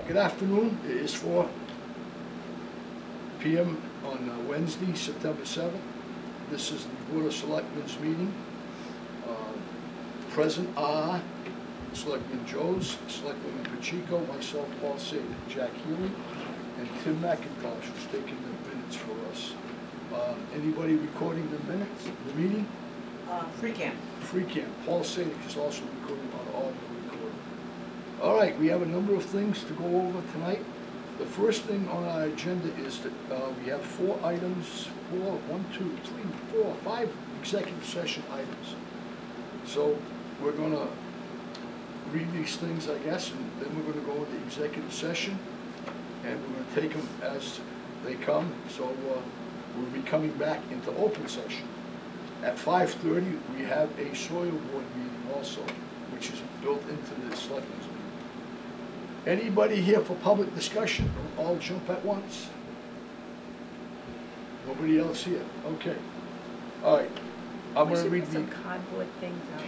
Good afternoon. It is 4 p.m. on Wednesday, September 7th. This is the Board of Selectmen's meeting. Present are Selectman Joes, Selectman Pacheco, myself, Paul Sadek, Jack Healy, and Tim McIntosh, who's taking the minutes for us. Anybody recording the minutes, the meeting? Freetown. Paul Sadek is also recording on audio recording. All right, we have a number of things to go over tonight. The first thing on our agenda is that we have 4 items, 5 executive session items. So we're going to read these things, I guess, and then we're going to go into executive session, and we're going to take them as they come. So we'll be coming back into open session. At 5:30, we have a soil board meeting also, which is built into the selectmen's meeting. Anybody here for public discussion? Don't all jump at once. Nobody else here? Okay. All right. I'm going to read some cardboard things out.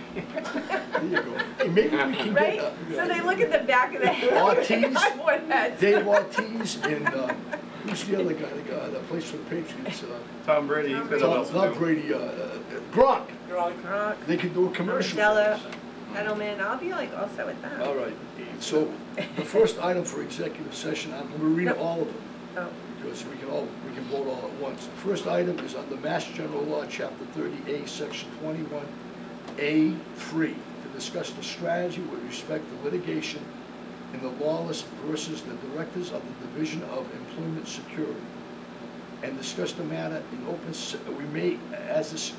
There you go. Hey, maybe we can right? get... So they look at the back of the head. Ortiz, Dave Ortiz, and who's the other guy? The guy that plays for the Patriots? Tom Brady. He's got else to not do. Brady. Gronk. Gronk. They can do a commercial. Stella, Edelman. I'll be like all set with that. All right. So the first item for executive session, I'm going to read all of them. Oh. Because we can vote all at once. The first item is under Mass General Law, Chapter 30A, Section 21A3, to discuss the strategy with respect to litigation in the lawless versus the directors of the Division of Employment Security, and discuss the matter in open. We may, as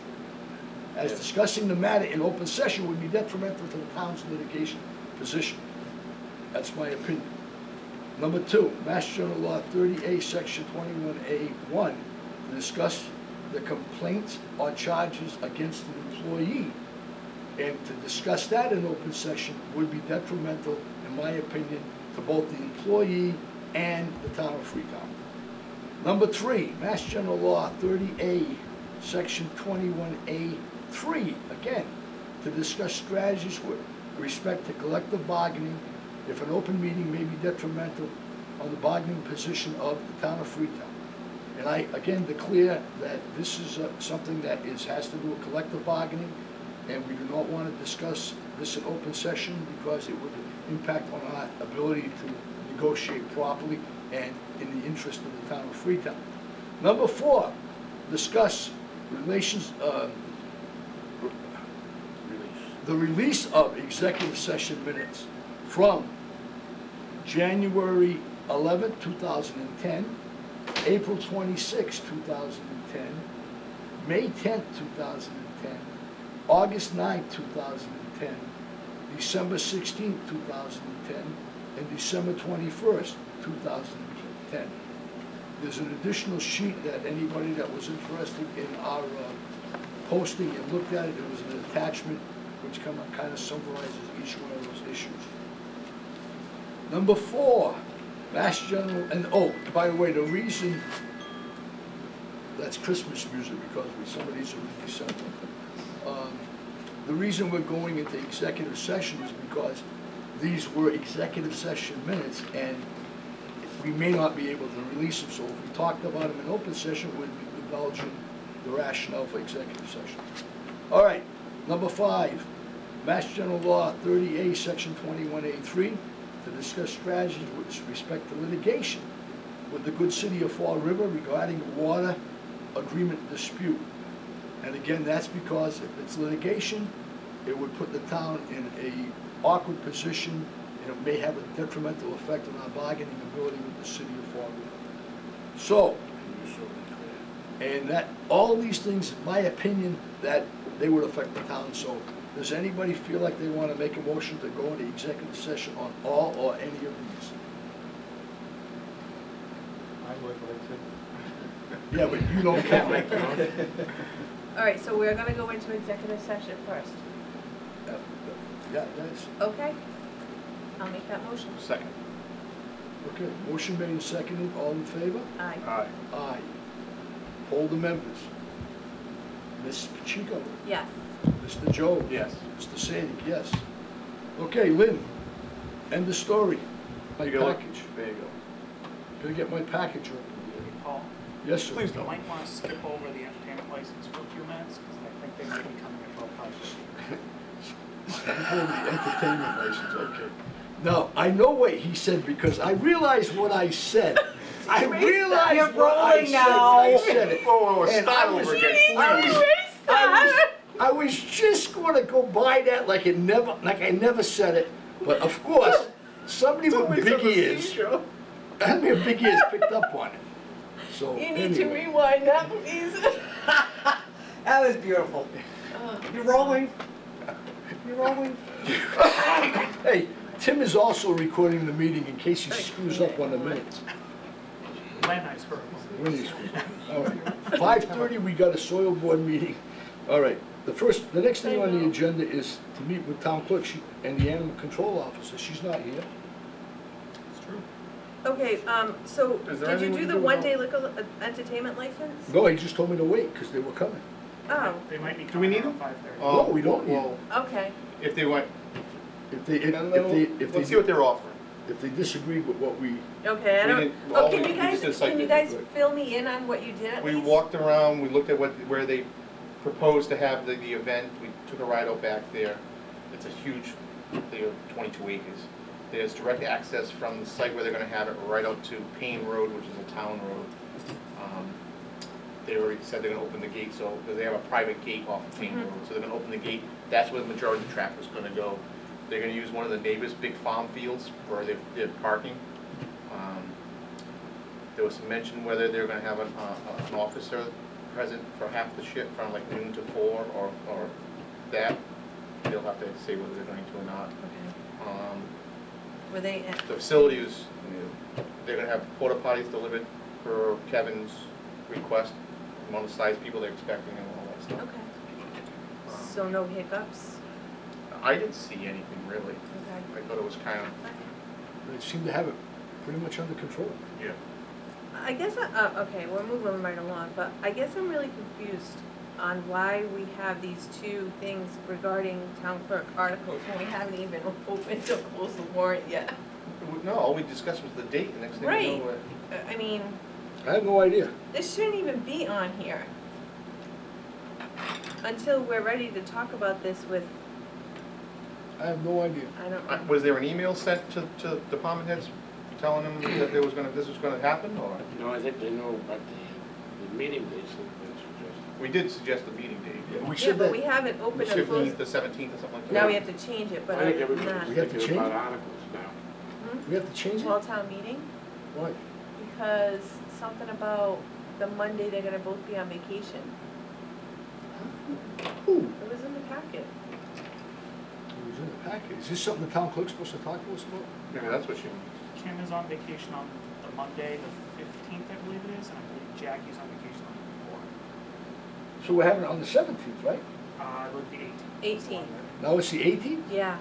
discussing the matter in open session would be detrimental to the town's litigation position. That's my opinion. Number 2, Mass General Law 30A, Section 21A1, to discuss the complaints or charges against an employee. And to discuss that in open session would be detrimental, in my opinion, to both the employee and the town of Freetown. Number 3, Mass General Law 30A, Section 21A3, again, to discuss strategies with respect to collective bargaining if an open meeting may be detrimental on the bargaining position of the town of Freetown. And I again declare that this is something that has to do with collective bargaining, and we do not want to discuss this in open session because it would impact on our ability to negotiate properly and in the interest of the town of Freetown. Number 4, discuss the release of executive session minutes from January 11, 2010, April 26, 2010, May 10, 2010, August 9, 2010, December 16, 2010, and December 21st, 2010. There's an additional sheet that anybody that was interested in our posting and looked at it, there was an attachment which kind of summarizes each one of those issues. Number 4, Mass General, and oh, by the way, the reason, that's Christmas music because some of these are in December. The reason we're going into executive session is because these were executive session minutes and we may not be able to release them. So if we talked about them in open session, we'd be indulging the rationale for executive session. All right, number 5, Mass General Law 30A, Section 21A3, to discuss strategies with respect to litigation with the good city of Fall River regarding the water agreement dispute. And again, that's because if it's litigation, it would put the town in an awkward position and it may have a detrimental effect on our bargaining ability with the city of Fall River. So, and that all these things, in my opinion, that they would affect the town. So does anybody feel like they want to make a motion to go into executive session on all or any of these? I would like to. Yeah, but you don't count. All right, so we're going to go into executive session first. Yeah, that's Okay. I'll make that motion. Second. okay. Motion made and seconded. All in favor? Aye. Aye. Aye. Poll the members. Ms. Pacheco. Yes. Mr. Joe. Yes. Mr. Sadek, yes. Okay, Lynn. End the story. My You go look. package. There you go. Gotta get my package open. Paul, Yes, sir. Please you don't. might want to skip over the entertainment license for a few minutes, because I think they may be coming at 12:30. Before the entertainment license, okay. Now, I know what he said because I realized what I said. I realized You're what I rolling said now. when I said it. Whoa, And start I was- over again, I please. was- I was just gonna go by that like I never said it, but of course, somebody with big ears, I mean, big ears picked up on it. So, You need to anyway. rewind that, please. That was beautiful. You're rolling. You're rolling. Hey, Tim is also recording the meeting in case he screws up on the minutes. When I heard. When he screws up. All right, 5:30, we got a soil board meeting. All right, the next thing on the agenda is to meet with town clerk and the animal control officer. She's not here. It's true. Okay, so Is there did you anything do we the can do one-day liquor entertainment license? No, he just told me to wait because they were coming. Oh, They might be Do we coming need around them? 5:30. No, we don't need Well, okay. if they went, If let's see what they're offering. if they disagree with what we, Okay, I We don't, didn't- oh, all can we- you we guys, just did a site can you visit. guys fill me in on what you did at We least? walked around, we looked at where they proposed to have the event, we took a ride out back there. It's a huge, they have 22 acres. There's direct access from the site where they're gonna have it right out to Payne Road, which is a town road. They already said they're gonna open the gate, so, because they have a private gate off of Payne Mhm. Road, so they're gonna open the gate. That's where the majority of the traffic's gonna go. They're gonna use one of the neighbors' big farm fields for their parking. There was some mention whether they're gonna have an officer present for half the shift, from like noon to 4, or that. They'll have to say whether they're going to or not. Okay. Were they, The facility is, they're gonna have porta potties delivered per Kevin's request, amount of size people they're expecting and all that stuff. okay. So no hiccups? I didn't see anything really. Okay. I thought it was kind of, they seem to have it pretty much under control. yeah. I guess, okay, we're moving right along, but I guess I'm really confused on why we have these two things regarding town clerk articles when we haven't even opened to close the warrant yet. No, all we discussed was the date, the next thing you Right. know, I mean, I have no idea. this shouldn't even be on here until we're ready to talk about this with, I have no idea. I don't know. was there an email sent to department heads telling them that this was gonna happen, or? No, I think they know about the meeting dates that have been suggested. We did suggest the meeting date. We Yeah, said but we that, haven't opened and closed. The 17th or something like that. Now we have to change it, but I think I'm everybody's not. We have to thinking about change it? articles now. Hmm? we have to change Fall it? town meeting, Why? because something about the Monday they're gonna both be on vacation. Ooh, It was in the packet. it was in the packet. Is this something the town clerk's supposed to talk to us about? Maybe that's what she means. Kim is on vacation on the Monday, the 15th, I believe it is, and I believe Jackie's on vacation on the So we're having it on the 17th, right? 4th. I believe the 18th. 18th. Now it's the 18th? Yeah,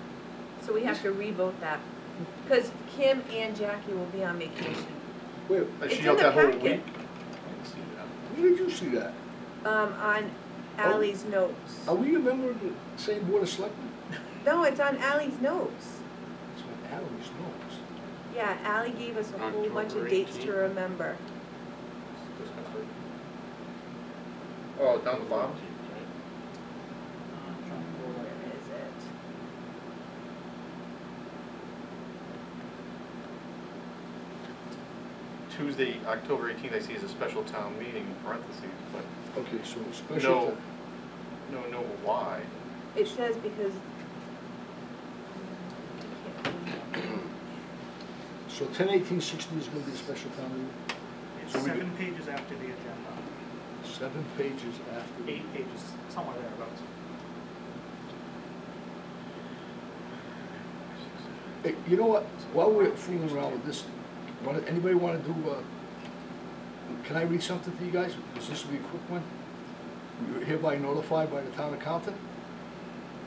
so we have to revote that, because Kim and Jackie will be on vacation. Wait, Is It's she in out the that whole packet. week? I didn't see that. where did you see that? On Ally's notes. Are we a member of the same board of selectmen? No, it's on Ally's notes. It's on Alan's notes. Yeah, Ally gave us a whole bunch of October dates to 18th. remember. Oh, down the bottom? Where is it? Tuesday, October 18th, I see is a special town meeting in parentheses, but Okay, so special. no why. It says because. So 10/18/16 is gonna be a special town meeting? It's So we 7 pages after the agenda, 7 pages after. 8 pages, somewhere thereabouts. Hey, you know what? While we're fooling around with this, anybody wanna do, can I read something to you guys? Because this will be a quick one. We are hereby notified by the town accountant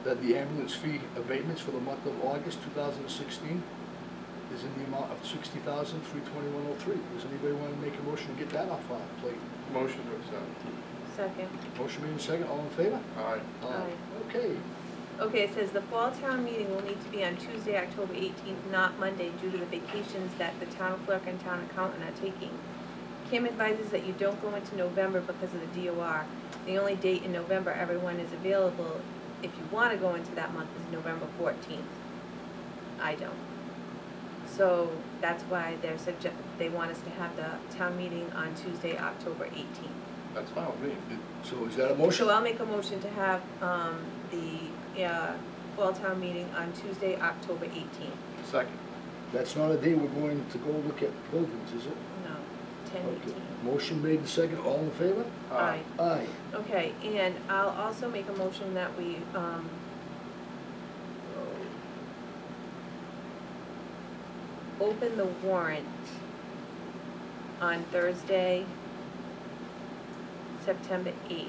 that the ambulance fee abatements for the month of August 2016 is in the amount of $60,321.03. Does anybody want to make a motion to get that off our plate? Motion to accept. Second. Motion made in second, all in favor? Aye. Aye. Okay. Okay, it says the fall town meeting will need to be on Tuesday, October 18th, not Monday, due to the vacations that the town clerk and town accountant are taking. Kim advises that you don't go into November because of the DOR. The only date in November everyone is available, if you want to go into that month, is November 14th. I don't. So that's why they want us to have the town meeting on Tuesday, October 18th. That's fine with me. So is that a motion? So I'll make a motion to have the fall town meeting on Tuesday, October 18th. Second. That's not a day we're going to go look at buildings, is it? No, 10, Okay. 18. Motion made and second, all in favor? Aye. Aye. Okay, and I'll also make a motion that we, open the warrant on Thursday, September 8th.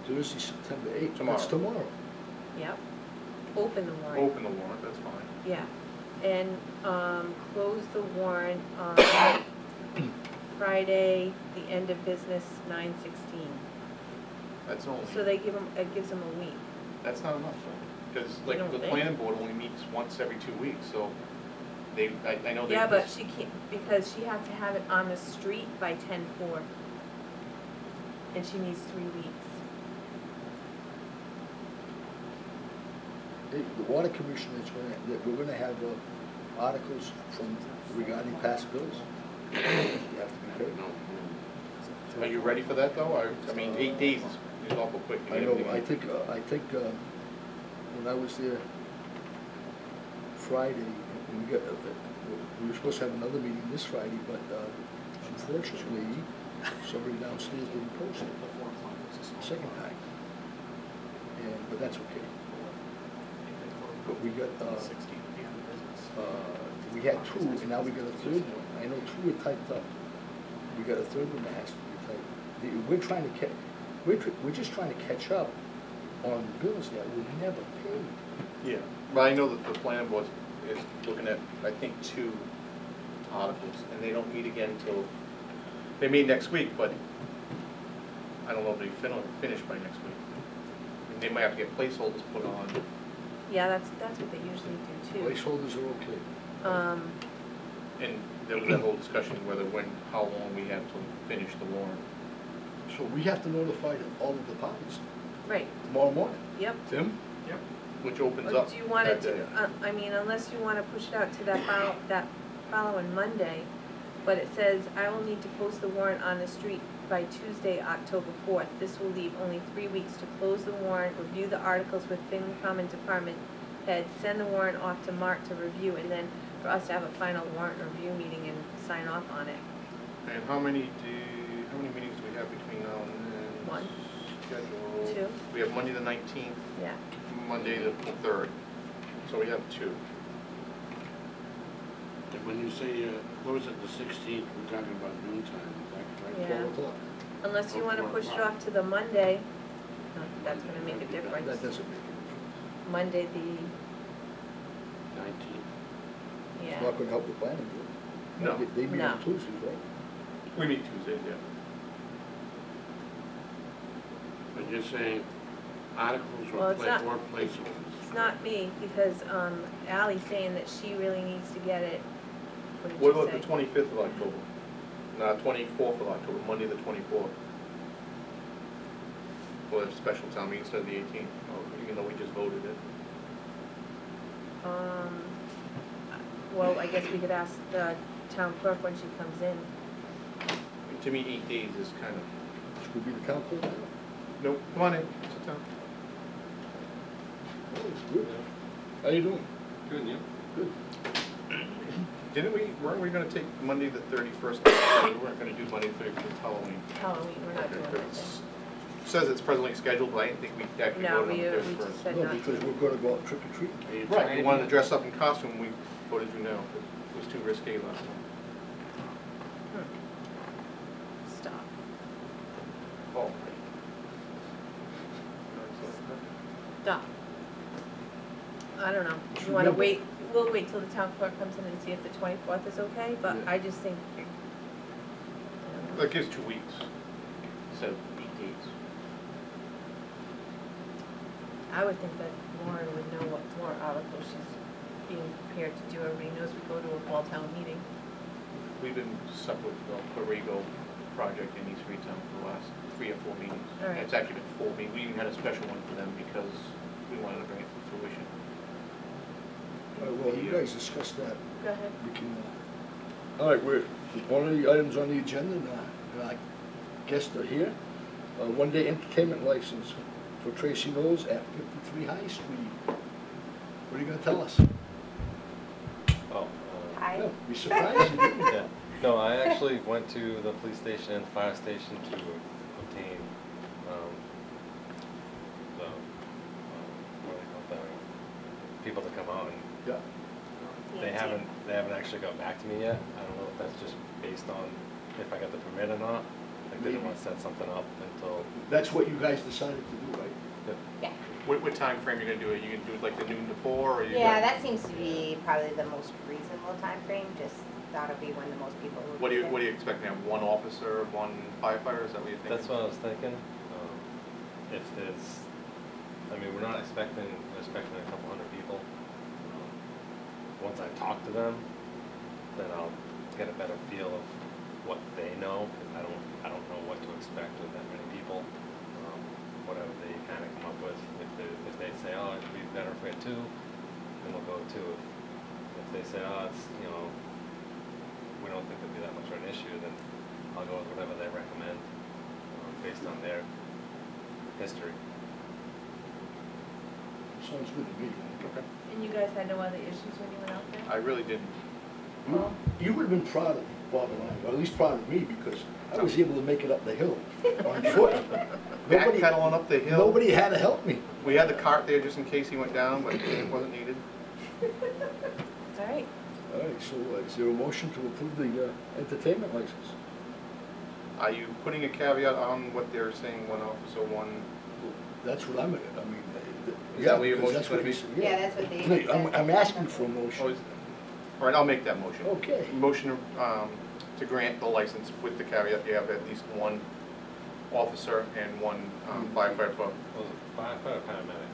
Thursday, September 8th. Tomorrow. That's tomorrow. Yep. Open the warrant. Open the warrant, that's fine. Yeah, and, close the warrant on Friday, the end of business, 9/16. That's only, So they give them, it gives them a week. that's not enough, though. Because You like don't the think? planning board only meets once every 2 weeks, so I know they. Yeah, but she can't, because she has to have it on the street by 10/4. And she needs 3 weeks. Hey, the water commissioner is gonna, that we're gonna have articles from regarding past bills. You have to be paid. No, Are you ready for that, though? I mean, 8 days is awful quick. to I get know, everything in. I think, when I was there Friday, we got, we were supposed to have another meeting this Friday, but, unfortunately, somebody downstairs didn't post it, second time. But that's okay. But we got, 16th would be on business. we had two, and now we got a third one. I know two are typed up. We got a third one that has to be typed. We're trying to we're just trying to catch up on bills that we never paid. Yeah, but I know that the planning board is looking at, I think, 2 articles, and they don't meet again until, they meet next week, but I don't know if they finish by next week. And they might have to get placeholders put on. Yeah, that's what they usually do too. Placeholders are okay. And there was that whole discussion whether how long we have to finish the warrant. So we have to notify all the departments Right, tomorrow morning. yep. Tim? Yep. Which opens Or up do you want it that day. to, I mean, unless you wanna push it out to that following Monday, but it says, I will need to post the warrant on the street by Tuesday, October 4th. This will leave only 3 weeks to close the warrant, review the articles with FinCom and department heads, send the warrant off to Mark to review, and then for us to have a final warrant review meeting and sign off on it. And how many meetings do we have between now and then? One. Schedule. 2, We have Monday the 19th, yeah. Monday the 3rd, so we have 2. and when you say, close at the 16th, we're talking about noontime, is that correct? Yeah. 12 o'clock. Unless you wanna push it off to the Monday, not that that's gonna make a That difference. doesn't make any difference. Monday the, 19th. It's yeah, not gonna help the planning board. No. They meet No. on Tuesdays, right? We meet Tuesdays, yeah. But you're saying articles Well, or it's not- placeholders? it's not me, because, Ally's saying that she really needs to get it, what did What you about say? the 25th of October? No, 24th of October, Monday the 24th. For a special town meeting instead of the 18th, even though we just voted it. Well, I guess we could ask the town clerk when she comes in. To me, 8 days is kind of, Which would be the town clerk. nope, come on in, sit down. Oh, good. How you doing? Good, yeah. Good. Weren't we gonna take Monday the 31st? We weren't gonna do Monday the 31st, Halloween. Halloween, we're not doing Okay, anything. Says it's presently scheduled, but I didn't think we actually No, voted on the we 31st. just said No, not because to. we're gonna go out trick or treating. Are you Right, trying we to wanted do to dress up in costume, we voted you no, but it was too risque last time. Stop. Oh. Stop. I don't know, Just you wanna remember- wait, we'll wait till the town clerk comes in and see if the 24th is okay, but Yeah. I just think, That gives 2 weeks instead of 8 days. I would think that Lauren would know what warrant article she's being prepared to do. Everybody knows we go to a fall town meeting. We've been stuck with the Borrego project in East Freetown for the last 3 or 4 meetings. All right. It's actually been 4 meetings. We even had a special one for them because we wanted to bring it to fruition. All right, well, you guys discuss that. Go ahead. We can, all right, we're, one of the items on the agenda, and I guess they're here. One-day entertainment license for Tracy Knowles at 53 High Street. What are you gonna tell us? Oh, Hi. No, be surprised you didn't. yeah. No, I actually went to the police station and fire station to obtain, what do they call that? People to come out, and Yeah. they haven't actually got back to me yet. I don't know if that's just based on if I got the permit or not. Like they didn't want to set something up until. That's what you guys decided to do, right? Yeah, What time frame you gonna do it? You gonna do it like the noon to 4, or you? yeah, that seems to be probably the most reasonable time frame. Just that'll be when the most people will What do be you there. expect? To have 1 officer, 1 firefighter? Is that what you're thinking? That's what I was thinking. If there's, I mean, we're expecting a couple hundred people. Once I talk to them, then I'll get a better feel of what they know, because I don't know what to expect with that many people. Whatever they kind of come up with, if they say, oh, it'd be better if we had 2, then we'll go with 2. If they say, oh, it's, we don't think there'd be that much of an issue, then I'll go with whatever they recommend, based on their history. Sounds good to me. Okay. And you guys had no other issues when you went out there? I really didn't. You would have been proud of Bob and I, or at least proud of me, because I was able to make it up the hill on foot. Nobody- Backpedaling up the hill. Nobody had to help me. We had the cart there just in case he went down, but it wasn't needed. All right. All right, so is there a motion to approve the entertainment license? Are you putting a caveat on what they're saying, 1 officer, 1? That's what I mean, Is yeah, that what your because motion's that's what gonna he be? said, Yeah, that's what they No, said. I'm asking for a Oh, motion. all right, I'll make that motion. Okay. Motion to grant the license with the caveat you have at least 1 officer and 1 firefighter for, Was it firefighter or paramedic?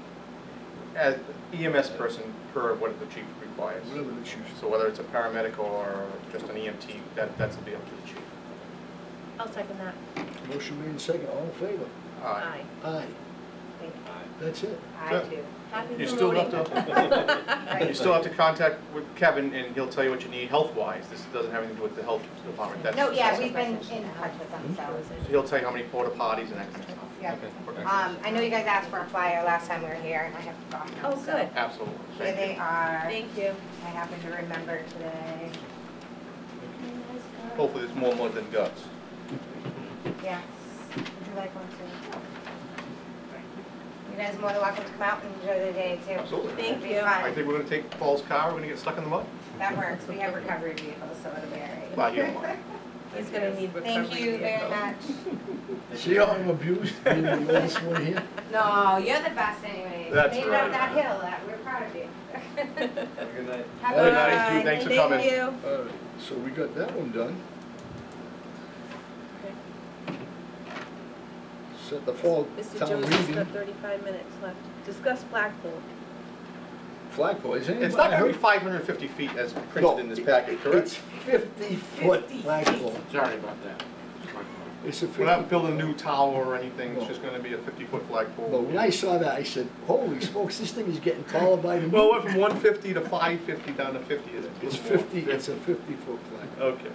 as EMS person per what the chief requires. Whatever the chief. So whether it's a paramedic or just an EMT, that's a be up to the chief. I'll second that. Motion made in second, all in favor? Aye. Aye, Thank you. that's it. I too. Happy You still have promoting. to, you still have to contact with Kevin, and he'll tell you what you need health-wise. This doesn't have anything to do with the health department. That's- No, yeah, we've been in touch with them, so. He'll tell you how many porta potties and that kind of stuff. Yeah. Okay. I know you guys asked for a flyer last time we were here, and I have forgotten them. Oh, so good. Absolutely. Here Thank they you. are. Thank you. I happen to remember today. Hopefully there's more mud than guts. Yes. Would you like one too? You guys are more than welcome to come out and enjoy the day too. Absolutely. Thank It'll be you. fun. I think we're gonna take Paul's car, we're gonna get stuck in the mud. That works. We have recovery vehicles, so it'll be all right. Well, you don't mind. He's gonna need recovery. Thank you very much. See how I'm abused, being the oldest one here? No, you're the best anyways. That's Made it right. up that hill. We're proud of you. Have a good night. Have Good a night. good you. Thanks for coming. Thank you. All right, so we got that one done. Set the fall Mr. town Jones has got meeting. 35 minutes left. Discuss flagpole. Flagpole, is anybody? It's not gonna be heard- 550 feet as No, printed in this packet, It's correct? 50-foot 50 flagpole. Sorry about that. It's a We're not 50. building a new tower or anything, it's No. just gonna be a 50-foot But flagpole. when I saw that, I said, holy smokes, this thing is getting taller by the Well, it went minute. from 150 to 550 down to 50. It's 50, it's a 50-foot flag. Okay.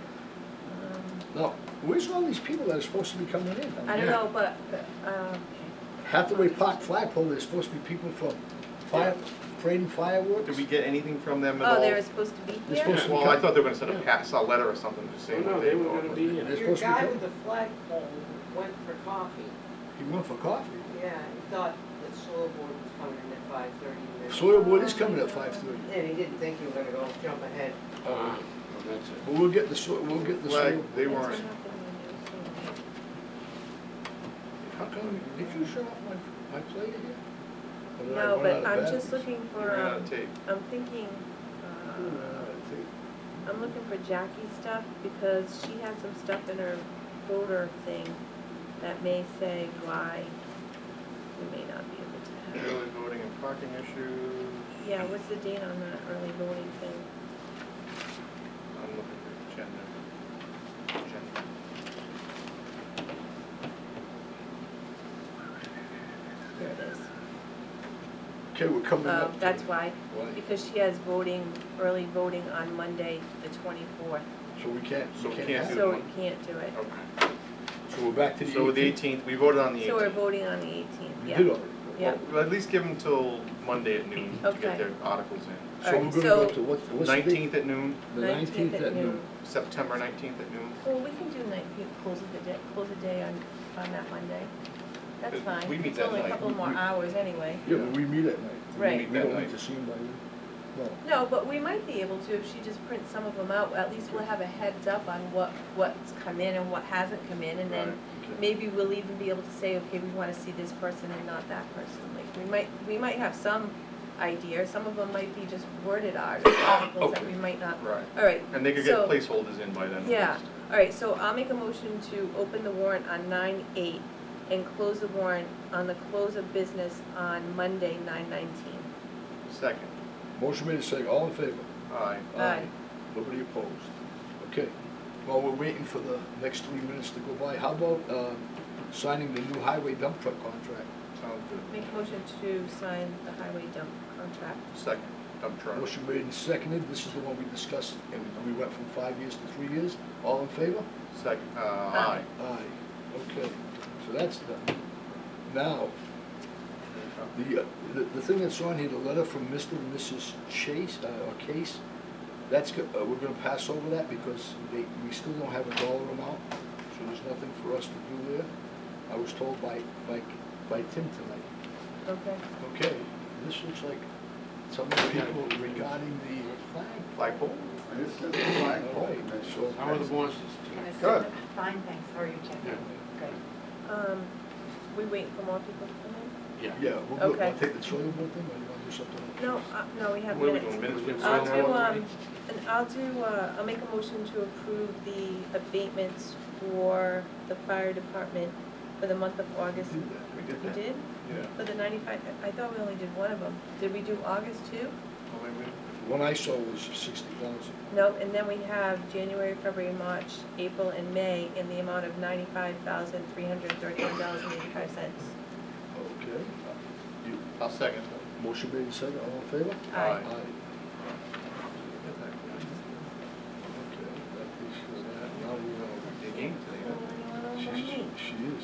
Now, where's all these people that are supposed to be coming in? I don't Yeah. know, but, Hathaway Park flagpole, there's supposed to be people from fire, parading fireworks? Did we get anything from them at all? oh, they were supposed to be They're here? supposed to- Well, I thought they were gonna send a letter or something just saying No, what they they were were gonna be They're here. Your supposed to be guy coming. with the flagpole went for coffee. He went for coffee. Yeah, he thought the soil board was coming in at 5:30. Soil board is coming at 5:30. And he didn't think you were gonna go jump ahead. Well, that's it. But we'll get the soil, we'll get the Flag, soil. they That's what weren't. happened when How come, did you shut off my plate here? Or you did were- I No, run but out of I'm batteries? just looking You for, ran out of tape. I'm thinking, I ran out of tape. I'm looking for Jackie's stuff because she has some stuff in her folder thing that may say why we may not be able to have. Early voting and parking issues. Yeah, what's the date on that early voting thing? I'm looking for agenda. Here it is. Okay, we're coming Oh, up. to- that's why, Why? because she has voting, early voting on Monday, the 24th. So we can't, So we we can't can't have. do So it. we can't do it. Okay. So we're back to the 18th. So the 18th, we voted on the 18th. So we're voting on the 18th, We yeah. did already. Yeah. Well, at least give them till Monday at noon to Okay. get their articles in. So Alright, we're gonna go so- to, what's the date? 19th at noon, The 19th at noon. September 19th at noon. Well, we can do 19th, close the day on that Monday. That's fine. We meet It's that only a night. couple more hours anyway. Yeah, but we meet at night. Right. We don't need to see them by then. No. No, but we might be able to if she just prints some of them out. At least we'll have a heads up on what's come in and what hasn't come in, and then Right, okay. maybe we'll even be able to say, okay, we wanna see this person and not that person. Like, we might have some idea. Some of them might be just worded articles that we Okay. might not. Right. All right. And they could so- get placeholders in by then. at Yeah, least. all right, so I'll make a motion to open the warrant on 9/8 and close the warrant on the close of business on Monday, 9/19. Second. Motion made and seconded, all in favor? Aye. Aye. Nobody opposed. Okay, while we're waiting for the next 3 minutes to go by, how about signing the new highway dump truck contract? Sounds good. Make a motion to sign the highway dump contract. Second. Dump truck. Motion made and seconded, this is the one we discussed, and we went from 5 years to 3 years. All in favor? Second. Aye. Aye. Okay, so that's done. Now, the thing that's on here, the letter from Mr. and Mrs. Chase, or Case, that's, we're gonna pass over that because we still don't have a dollar amount, so there's nothing for us to do there. I was told by Tim tonight. Okay. Okay, this looks like some of the people regarding the flag. Flagpole? This is the flag. All right, so. How are the bonuses? Good. Fine, thanks, how are you, Jen? Yeah. Good. We waiting for more people to come in? Yeah, we'll go, Okay. I'll take the soil board thing, or you wanna do something else? No, we have What are we minutes. doing, minutes with I'll soil board? I'll make a motion to approve the abatements for the fire department for the month of August. We did that. We did We that. did? Yeah. For the 95, I thought we only did one of them. Did we do August too? Oh, wait, wait. The one I saw was 60,000. No, and then we have January, February, March, April, and May in the amount of $95,331.85. Okay. You, I'll second. motion made and seconded, all in favor? Aye. Okay, that is, now we know. The game today, huh? She is.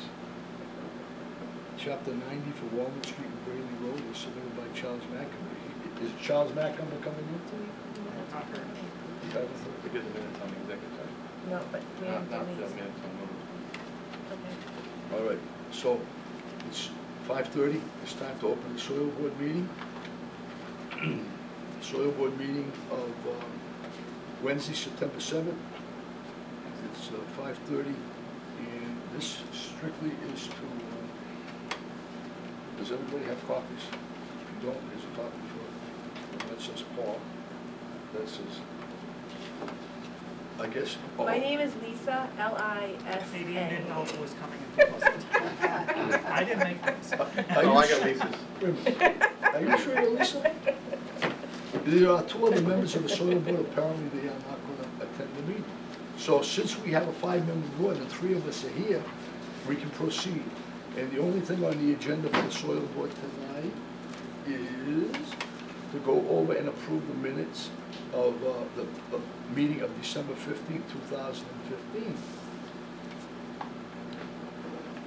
Chapter 90 for Walnut Street and Brayley Road was submitted by Charles Macomber. Is Charles Macomber coming in? Not her. You haven't heard? We did the minutes on the executive session. No, but we haven't Not done the these. minutes on those. Okay. All right, so it's 5:30, it's time to open the soil board meeting. Soil board meeting of Wednesday, September 7th. It's 5:30, and this strictly is to, does everybody have copies? If you don't, there's a copy for it. That says Paul. That says, I guess. My name is Lisa, L-I-S-A. Nadine didn't know it was coming and he wasn't. I didn't make this. Oh, I got Lisa's. Wait a minute. Are you sure you're Lisa? There are two other members of the soil board, apparently they are not gonna attend the meeting. So since we have a 5-member board and 3 of us are here, we can proceed. And the only thing on the agenda for the soil board tonight is to go over and approve the minutes of the meeting of December 15th, 2015.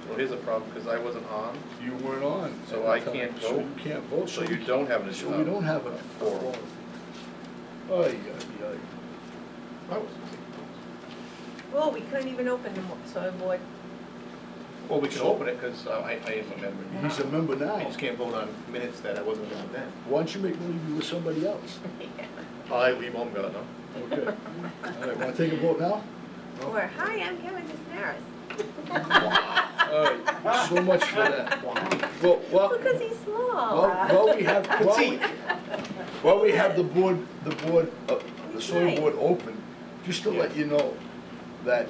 Well, here's a problem, because I wasn't on, You weren't on. So at I the time, can't So vote? you can't vote. so you don't have an So we don't have a quorum. quorum. Ay, ay, ay. I was. Well, we couldn't even open the soil board. Well, we can open it, because I am a member. He's a member now. I just can't vote on minutes that I wasn't on then. Why don't you make believe you were somebody else? I leave home, God, no? Okay. All right, wanna take a vote now? No? Or, hi, I'm Kevin Dismaris. All right, so much for that. Well, Because he's small. while we have the board, the soil Nice. board open, just to let you know that,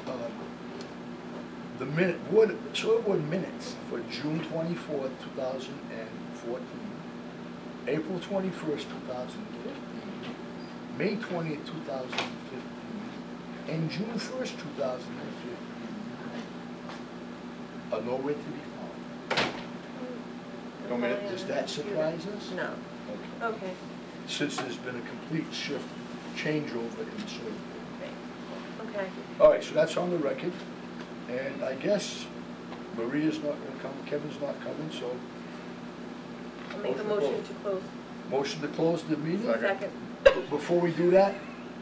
soil board minutes for June 24th, 2014, April 21st, 2015, May 20th, 2015, and June 1st, 2015 are nowhere to be found. No minute. Does that surprise us? No. Okay. Okay. Since there's been a complete shift, changeover in the soil board. Okay. All right, so that's on the record, and I guess Maria's not gonna come, Kevin's not coming, so I'll make a motion to close. motion to close the meeting? Second. Before we do that,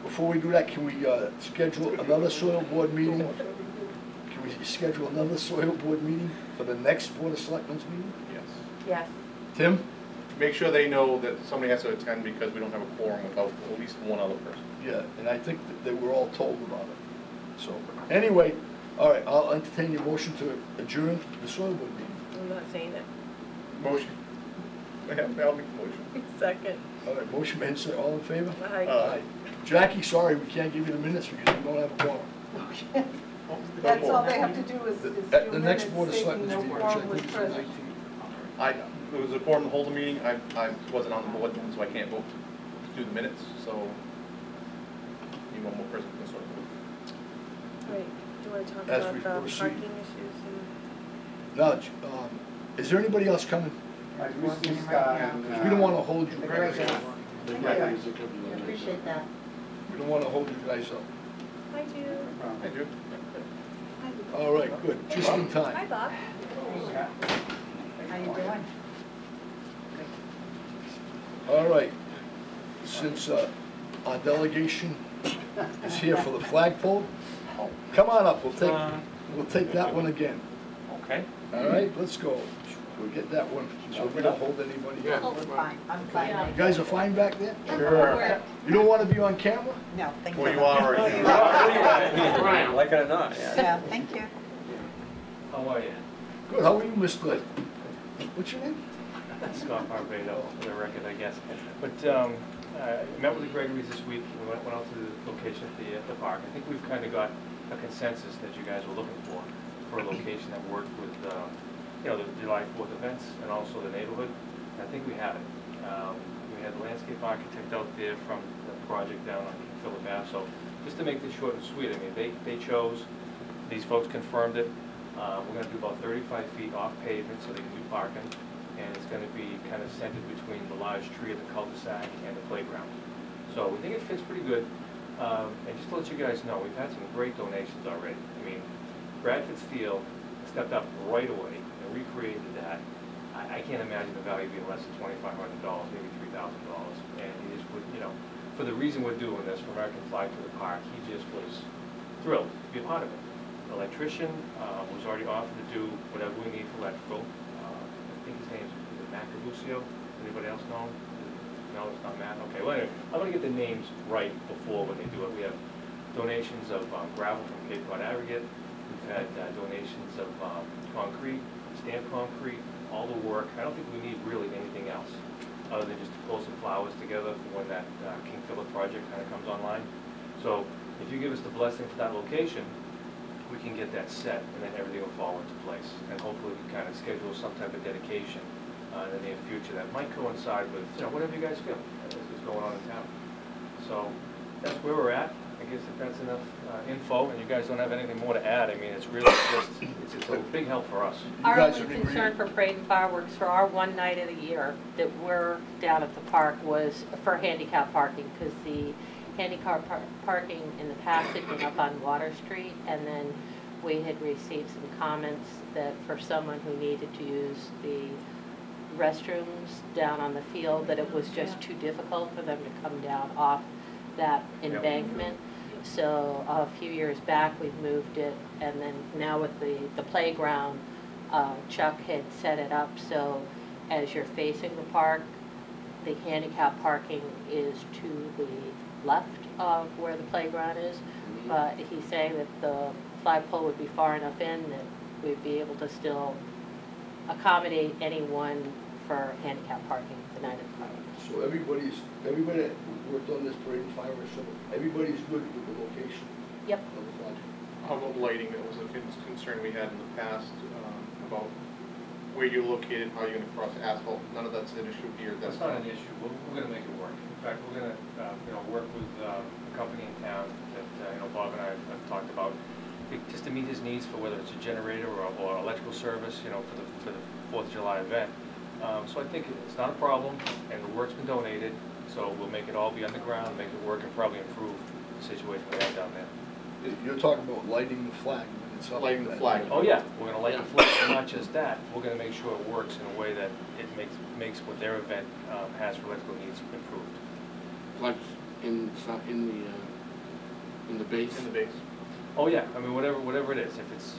can we schedule another soil board meeting? Can we schedule another soil board meeting for the next Board of Selectmen's meeting? Yes. Yes. Tim? Make sure they know that somebody has to attend because we don't have a quorum without at least one other person. Yeah, and I think that they were all told about it. So, anyway, all right, I'll entertain your motion to adjourn the soil board meeting. I'm not saying it. Motion. I'll make the motion. Second. All right, motion made, so all in favor? Aye. Aye. Jackie, sorry, we can't give you the minutes because we don't have a quorum. Okay. That's all they have to do is At do the next minutes Board of stating Selectmen's no meeting, which quorum I was think is the present. 19th. It was a quorum to hold the meeting. I wasn't on the board, so I can't vote to do the minutes, so need one more person to sort of move. Right, do you want to talk As about we the proceed. parking issues Now, is there anybody else coming? Because we don't want to hold you guys up. The Yeah. deputies are coming I in. appreciate that. We don't want to hold you guys up. Hi, Jude. I do. All right, good, just in Hi, time. Bob. How you doing? All right, since our delegation is here for the flagpole, come on up, we'll take that one again. Okay. All right, let's go. We'll get that one, so we don't hold anybody up. Oh, fine, I'm fine. You guys are fine back there? Sure. You don't want to be on camera? No, thank you. Well, you are already. Like it or not, Yeah, thank you. How are you? Good, how are you, Mr. What's your name? Scott Barbato, for the record, I guess. But I met with the Gregory's this week. We went out to the location at the park. I think we've kind of got a consensus that you guys were looking for a location that worked with, you know, the July 4th events and also the neighborhood. And I think we have it. We had the landscape architect out there from the project down on Phillip Ave. So just to make this short and sweet, I mean, they chose, these folks confirmed it. We're gonna do about 35 feet off pavement so they can do parking. And it's gonna be kind of centered between the large tree at the cul-de-sac and the playground. So we think it fits pretty good. And just to let you guys know, we've had some great donations already. I mean, Bradford Steel stepped up right away and recreated that. I can't imagine the value being less than $2,500, maybe $3,000. And he just would, you know, for the reason we're doing this, for American Flag to the Park, he just was thrilled to be a part of it. The electrician was already offered to do whatever we need for electrical. I think his name's Matt Cabuccio. Anybody else know him? No, it's not Matt. Okay, well anyway, I'm gonna get the names right before when they do it. We have donations of gravel from Cape Cod Aggregate. We've had donations of concrete, stamped concrete, all the work. I don't think we need really anything else other than just to pull some flowers together for when that King Philip project kind of comes online. So if you give us the blessing for that location, we can get that set, and then everything will fall into place. And hopefully we kind of schedule some type of dedication in the near future that might coincide with, you know, whatever you guys feel is going on in town. So that's where we're at. I guess if that's enough info, and you guys don't have anything more to add, I mean, it's really just, it's a big help for us. You Our guys only are concern for parade and fireworks for our one night of the year that we're down at the park was for handicap parking, because the handicap parking in the past had been up on Water Street, and then we had received some comments that for someone who needed to use the restrooms down on the field, that it was just too difficult for them to come down off that embankment. So a few years back, we've moved it, and then now with the playground, Chuck had set it up so as you're facing the park, the handicap parking is to the left of where the playground is. But he's saying that the flagpole would be far enough in that we'd be able to still accommodate anyone for handicap parking the night of the fireworks. So everybody that worked on this parade and fireworks, so everybody's good with the location Yep. of the flag. How about lighting? That was a concern we had in the past, about where you're located, how you're gonna cross asphalt. None of that's an issue here. That's not an issue. We're gonna make it work. In fact, we're gonna, work with a company in town that, Bob and I have talked about, just to meet his needs for whether it's a generator or electrical service, for the 4th of July event. So I think it's not a problem, and the work's been donated, so we'll make it all be underground, make it work, and probably improve the situation we have down there. You're talking about lighting the flag. It's up Lighting the that- flag. Oh, yeah, we're gonna light the flag, and not just that, we're gonna make sure it works in a way that it makes what their event has for electrical needs improved. Like in the base? In the base. Oh, yeah, I mean, whatever it is, if it's,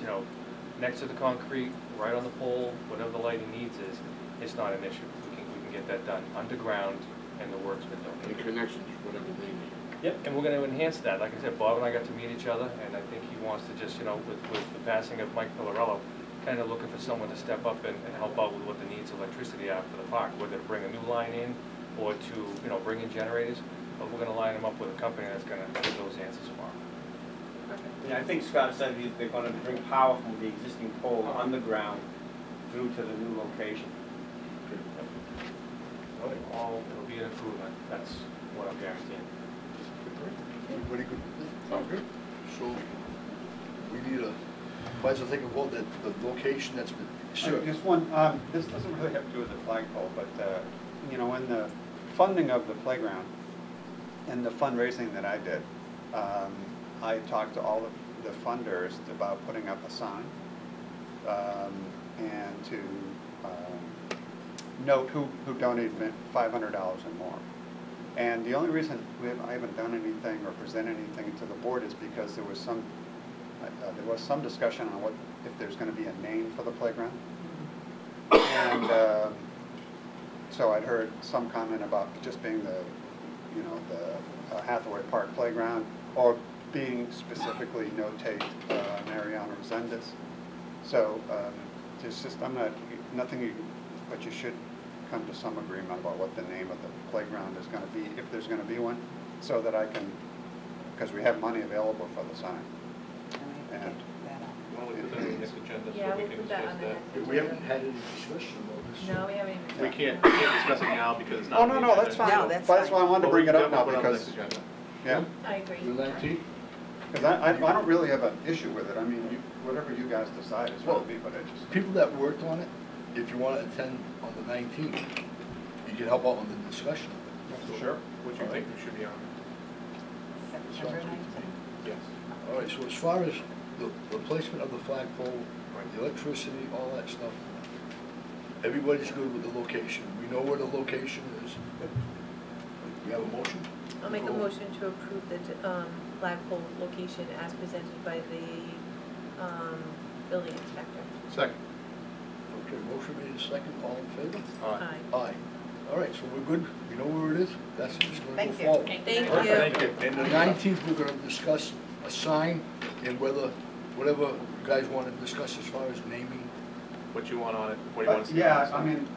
next to the concrete, right on the pole, whatever the lighting needs is, it's not an issue. We can get that done underground, and the work's been The done. connections, whatever they need. Yep, and we're gonna enhance that. Like I said, Bob and I got to meet each other, and I think he wants to just, with the passing of Mike Pillarello, kind of looking for someone to step up and help out with what the needs of electricity are for the park, whether to bring a new line in or to, bring in generators. But we're gonna line them up with a company that's gonna give those answers for them. Yeah, I think Scott said they're gonna bring power from the existing pole underground through to the new location. It'll be an improvement. That's what I'm guaranteeing. Everybody good? Sounds good. So, we need a, might as well think about that, the location that's been, sure. Just one, this doesn't really have to do with the flagpole, but, in the funding of the playground and the fundraising that I did, I talked to all the funders about putting up a sign, and to note who donated $500 or more. And the only reason I haven't done anything or presented anything to the board is because there was some discussion on if there's going to be a name for the playground. And so I'd heard some comment about just being the Hathaway Park Playground, or being specifically notate Mariana Resendez. So there's just, but you should come to some agreement about what the name of the playground is going to be, if there's going to be one, so that I can, because we have money available for the sign. And Why don't we put that on the next agenda Yeah, so we we'll can put that discuss on the that? next agenda. We haven't had any discussion about this. No, we haven't even. We can't discuss it now because it's not. oh, on no, the no, that's agenda. fine. No, that's But that's why I wanted to But bring we it up can now, put it on the because, next agenda. yeah, I agree. The 19th? because I don't really have an issue with it. I mean, whatever you guys decide is what it'll be, but I just. People that worked on it, if you want to attend on the 19th, you can help out with the discussion. Sure. What do you think we should be on? September 19th. Yes. All right, so as far as the placement of the flagpole, the electricity, all that stuff, everybody's good with the location. We know where the location is. We have a motion? I'll make a motion to approve the flagpole location as presented by the building inspector. Second. Okay, motion made in second, all in favor? Aye. Aye. All right, so we're good, we know where it is, that's just gonna go Thank you. forward. Thank you. Thank you. And the 19th, we're gonna discuss a sign and whether, whatever you guys wanna discuss as far as naming. What you want on it, what do you want to see? Yeah, I mean,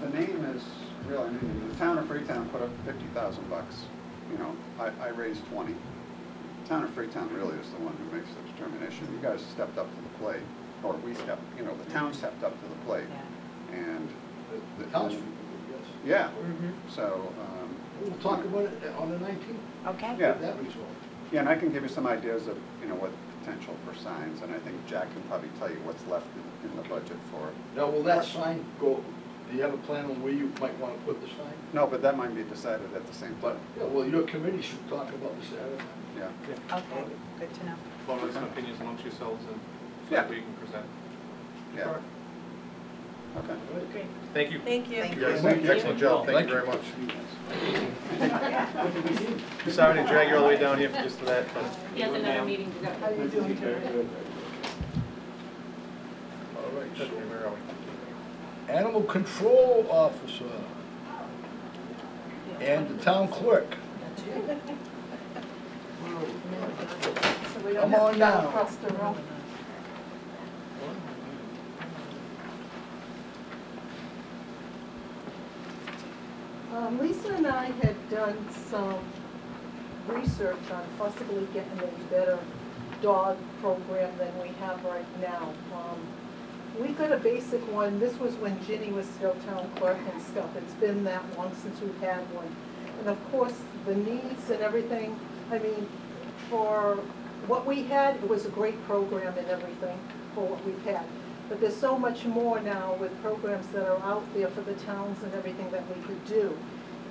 the name is really, the town of Freetown put up $50,000. I raised 20. The town of Freetown really is the one who makes the determination. You guys stepped up to the plate, or we stepped, the town stepped up to the plate. And The town's, yes. yeah, Mhm. so, We'll talk about it on the 19th. Okay. yeah. That resolved. Yeah, and I can give you some ideas of, what potential for signs, and I think Jack can probably tell you what's left in the budget for. Now, will that sign go, do you have a plan on where you might wanna put the sign? No, but that might be decided at the same But, time. yeah, well, your committee should talk about this ahead of time. Yeah, Okay, good to know. Form some opinions amongst yourselves and so Yeah. that we can present. yeah. All right. Okay. Great. Thank you. Thank you. Thank Yes, Thank you. excellent job, thank you very much. Sorry to drag you all the way down here for just for that, but. He has another meeting to go. How you doing? All right, so, Where are we? animal control officer and the town clerk. So we don't Come have on to go now. across the room. Lisa and I had done some research on possibly getting a better dog program than we have right now. We got a basic one, this was when Ginny was still town clerk and stuff, it's been that long since we've had one. And of course, the needs and everything, I mean, for what we had, it was a great program and everything for what we've had. But there's so much more now with programs that are out there for the towns and everything that we could do.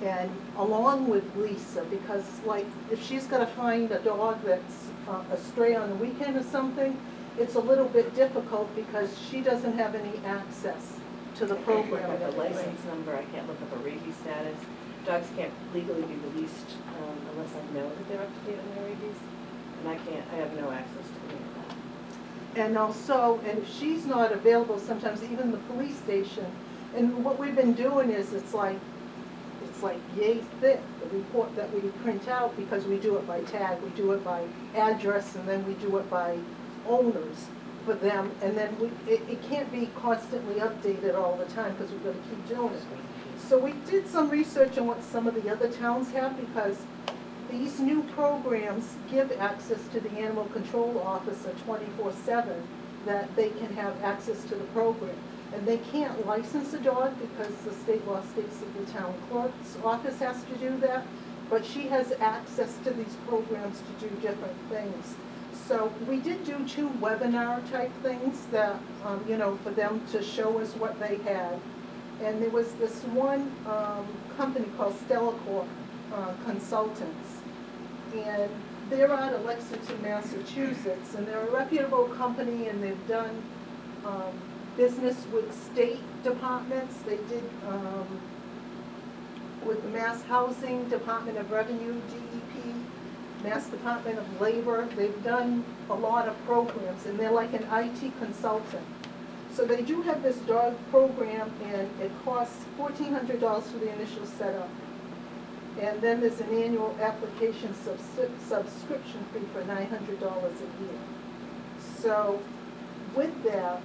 And along with Lisa, because like, if she's gotta find a dog that's astray on the weekend or something, it's a little bit difficult because she doesn't have any access to the program and The everything. license number, I can't look up a rabies status. Dogs can't legally be released unless I know that they're up to date on their rabies. And I have no access to any of that. And also, and if she's not available, sometimes even the police station, and what we've been doing is, it's like yay thick, the report that we print out, because we do it by tag, we do it by address, and then we do it by owners for them, and then it can't be constantly updated all the time, because we've got to keep doing it. So we did some research on what some of the other towns have, because these new programs give access to the animal control officer 24/7, that they can have access to the program. And they can't license a dog because the state law states that the town clerk's office has to do that, but she has access to these programs to do different things. So we did do 2 webinar type things that, you know, for them to show us what they had. And there was this one company called Stellacorp Consultants, and they're out of Lexington, Massachusetts, and they're a reputable company, and they've done business with state departments. They did with the Mass Housing, Department of Revenue, DEP, Mass Department of Labor. They've done a lot of programs, and they're like an IT consultant. So they do have this dog program, and it costs $1,400 for the initial setup. And then there's an annual application subscription fee for $900 a year. So with that,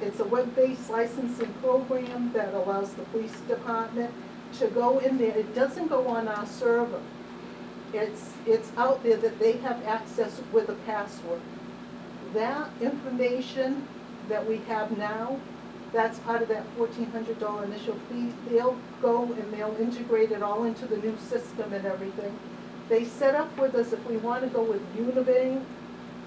it's a web-based licensing program that allows the police department to go in there. It doesn't go on our server. It's out there that they have access with a password. That information that we have now, that's part of that $1,400 initial fee. They'll go and they'll integrate it all into the new system and everything. They set up with us if we want to go with Univane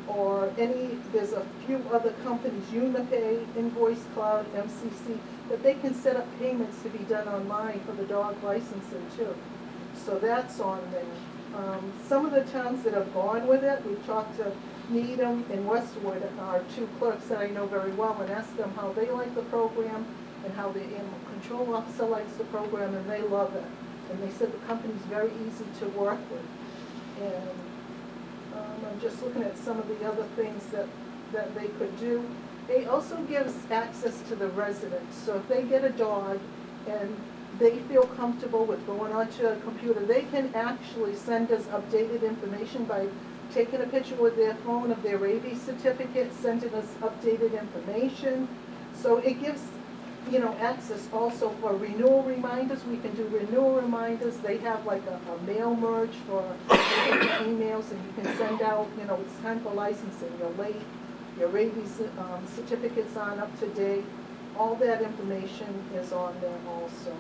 or there's a few other companies, Unipay, Invoice Cloud, MCC, that they can set up payments to be done online for the dog licensing too. So that's on there. Some of the towns that have gone with it, we've talked to Needham and Westwood, our 2 clerks that I know very well, and asked them how they like the program and how the animal control officer likes the program, and they love it. And they said the company's very easy to work with. And I'm just looking at some of the other things that they could do. It also gives access to the residents. So if they get a dog and they feel comfortable with going onto a computer, they can actually send us updated information by taking a picture with their phone of their rabies certificate, sending us updated information. So it gives, you know, access also for renewal reminders. We can do renewal reminders. They have like a mail merge for emails, and you can send out, you know, it's time for licensing, you're late, your rabies certificates aren't up to date. All that information is on there also.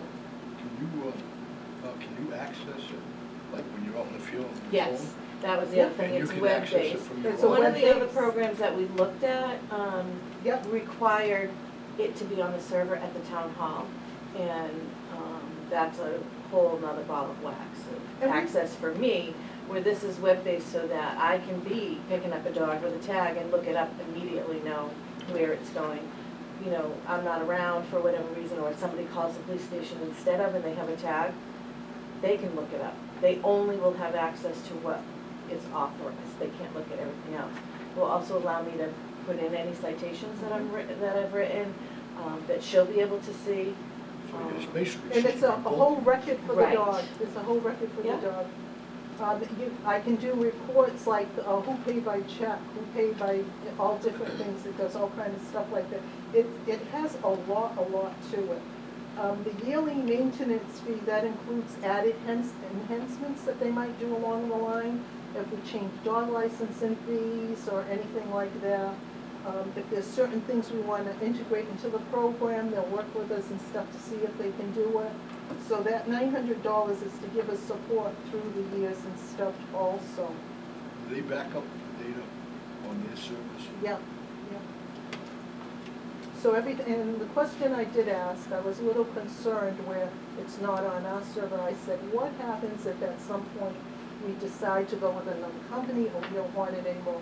Can you access it, like when you're out in the field on your Yes, phone? that was the other thing, And you it's can access it web-based. from your So phone? one of the other programs that we looked at Yep. required it to be on the server at the town hall, and that's a whole nother ball of wax of access for me, where this is web-based so that I can be picking up a dog with a tag and look it up, immediately know where it's going. You know, I'm not around for whatever reason, or somebody calls the police station instead of and they have a tag, they can look it up. They only will have access to what is authorized. They can't look at everything else. It will also allow me to put in any citations that I've written, that she'll be able to see. So it's basically. And it's a whole record for the Right. dog. It's a whole record for Yeah. the dog. I can do reports like who paid by check, who paid by all different things. It does all kinds of stuff like that. It has a lot to it. The yearly maintenance fee, that includes added enhancements that they might do along the line. if we change dog licensing fees or anything like that. If there's certain things we want to integrate into the program, they'll work with us and stuff to see if they can do it. So that $900 is to give us support through the years and stuff also. Do they back up the data on their service? Yep, yep. So everything, and the question I did ask, I was a little concerned where it's not on our server. I said, what happens if at some point we decide to go with another company or we don't want it anymore?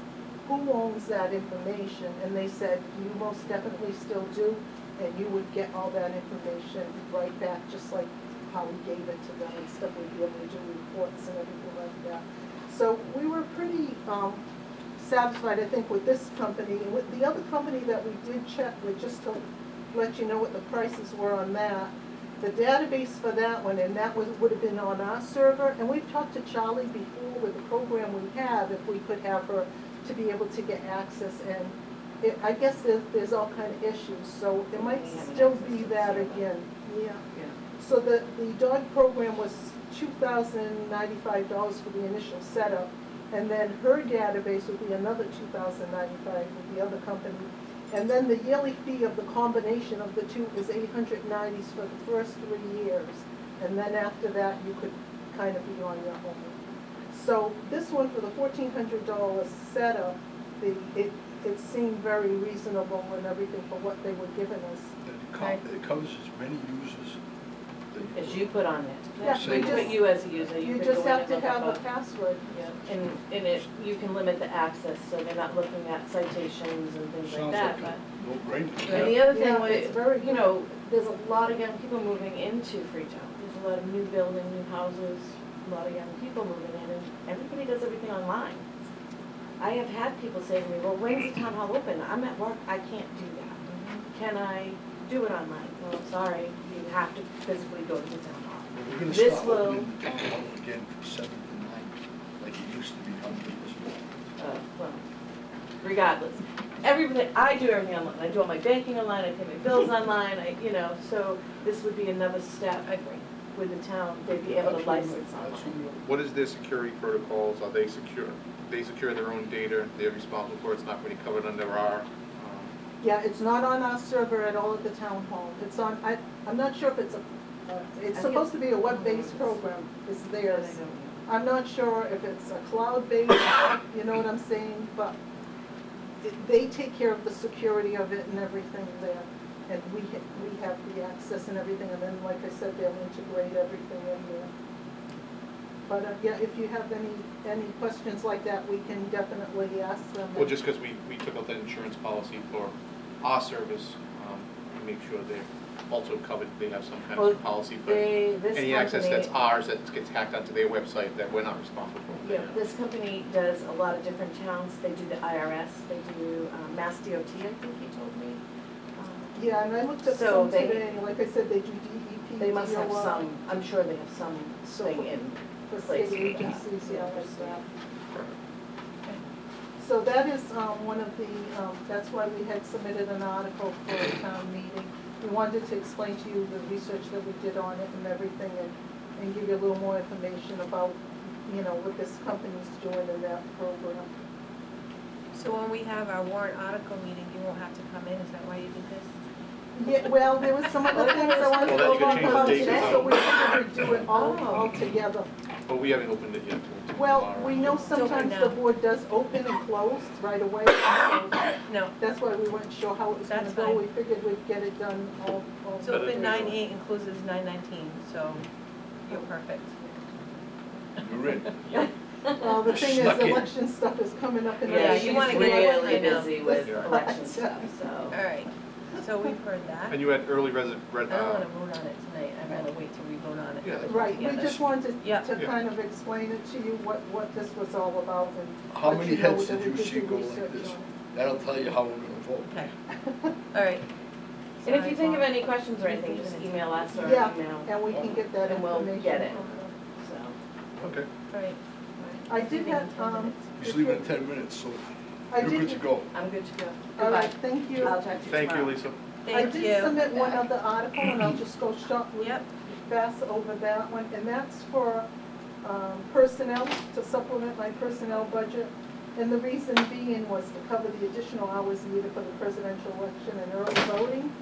Who owns that information? And they said, you most definitely still do, and you would get all that information right back, just like how we gave it to them and stuff. We'd be able to do reports and everything like that. So we were pretty satisfied, I think, with this company. With the other company that we did check with, just to let you know what the prices were on that, the database for that one, and that would have been on our server. And we've talked to Charlie before with the program we have, if we could have her to be able to get access. And I guess there's all kind of issues, so it might still be that again. Yeah. So the dog program was $2,095 for the initial setup, and then her database would be another $2,095 with the other company. And then the yearly fee of the combination of the two is $890 for the first 3 years, and then after that you could kind of be on your own. So this one, for the $1,400 setup, it seemed very reasonable and everything for what they were giving us. It covers as many users As you put on it. Yeah, We put you as a user. You could just go in have to and look have up a password. Yeah, and you can limit the access, so they're not looking at citations and things like Sounds that, like but. no-brainer. And the other Yeah, thing, it's very you know, there's a lot of young people moving into Freetown. There's a lot of new building, new houses, a lot of young people moving in, and everybody does everything online. I have had people say to me, well, when's the town hall open? I'm at work, I can't do that. Can I do it online? Well, I'm sorry, you have to physically go to the town hall. We're gonna This start will- opening the town hall again from 7 to 9, like it used to be 100 years ago. Well, regardless, everything, I do everything online. I do all my banking online, I pay my bills online, so this would be another step with the town. They'd be able to license online. What is their security protocols? Are they secure? They secure their own data, they're responsible for it, it's not really covered under our, Yeah, it's not on our server at all at the town hall. It's on, I'm not sure if it's it's supposed to be a web-based program, it's theirs. I'm not sure if it's a cloud-based, you know what I'm saying, but they take care of the security of it and everything there. And we have the access and everything, and then, like I said, they'll integrate everything in there. But, yeah, if you have any questions like that, we can definitely ask them. well, just because we took out that insurance policy for our service, to make sure they're also covered, they have some kind of policy for any access that's ours that gets hacked onto their website that we're not responsible for. Yeah, this company does a lot of different towns. They do the IRS, they do Mass DOT, I think he told me. Yeah, and I looked at So some they- today, like I said, they do DEP. They must have DOR, some, I'm sure they have some thing in for place state for that. agencies, yeah, like that. So that is one of the, that's why we had submitted an article for a town meeting. We wanted to explain to you the research that we did on it and everything, and give you a little more information about, what this company's doing in that program. So when we have our warrant article meeting, you won't have to come in, is that why you did this? Yeah, well, there was some other things I wanted to Well, go that you could over change the today, date. so we figured we'd do it all together. But we haven't opened it yet. till Well, tomorrow. we know open sometimes the now. board does open and close right away, so No, that's why we weren't sure how it was gonna That's go. fine. We figured we'd get it done all it's open 9/8 and closes 9/19, so you're perfect. You're in. Well, the thing is, Snuck in. election stuff is coming up in Yeah, the. she's you wanna get really it, I know. busy with Yeah. election stuff, so. All right, so we've heard that. And you had early I don't wanna vote on it tonight, I'd rather wait till we vote on it. Yeah. Right, we just wanted Yeah. to kind of explain it to you, what this was all about, and How let many you know heads that did we you did see do go like research this? on it. That'll tell you how we're gonna vote. Okay, all right. And if you think of any questions or anything, just email us or Yeah, email, and we can get that and we'll information. get it, from them. so. Okay. All right. I did have, He's leaving in 10 minutes, so I you're good to did, go. I'm good to go. all right, Goodbye. thank you. I'll talk to you Thank you, tomorrow. Lisa. I Thank did you. submit one other article, and I'll just go shortly Yep. fast over that one, and that's for personnel, to supplement my personnel budget. And the reason being was to cover the additional hours needed for the presidential election and early voting.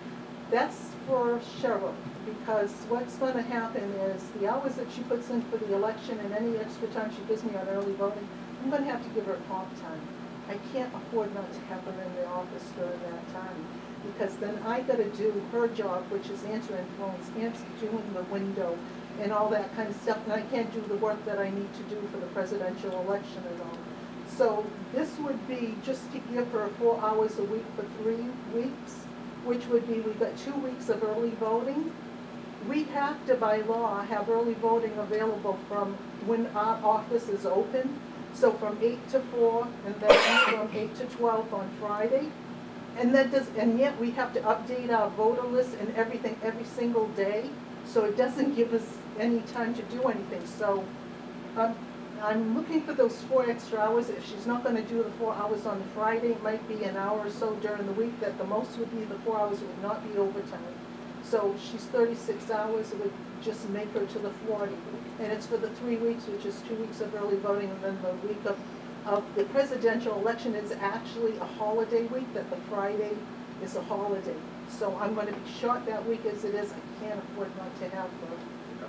That's for Cheryl, because what's going to happen is the hours that she puts in for the election and any extra time she gives me on early voting, I'm going to have to give her comp time. I can't afford not to have her in the office during that time, because then I got to do her job, which is answering phones, doing the window, and all that kind of stuff, and I can't do the work that I need to do for the presidential election and all. So this would be just to give her 4 hours a week for 3 weeks, which would be, we've got 2 weeks of early voting. We have to, by law, have early voting available from when our office is open. So from 8 to 4, and then from 8 to 12 on Friday. And that does, and yet we have to update our voter list and everything every single day. So it doesn't give us any time to do anything. So I'm looking for those 4 extra hours. If she's not going to do the 4 hours on Friday, it might be an hour or so during the week. That the most would be the 4 hours would not be overtime. So she's 36 hours. It would just make her to the 40. And it's for the 3 weeks, which is 2 weeks of early voting, and then the week of the presidential election is actually a holiday week, that the Friday is a holiday. So I'm going to be short that week as it is. I can't afford not to have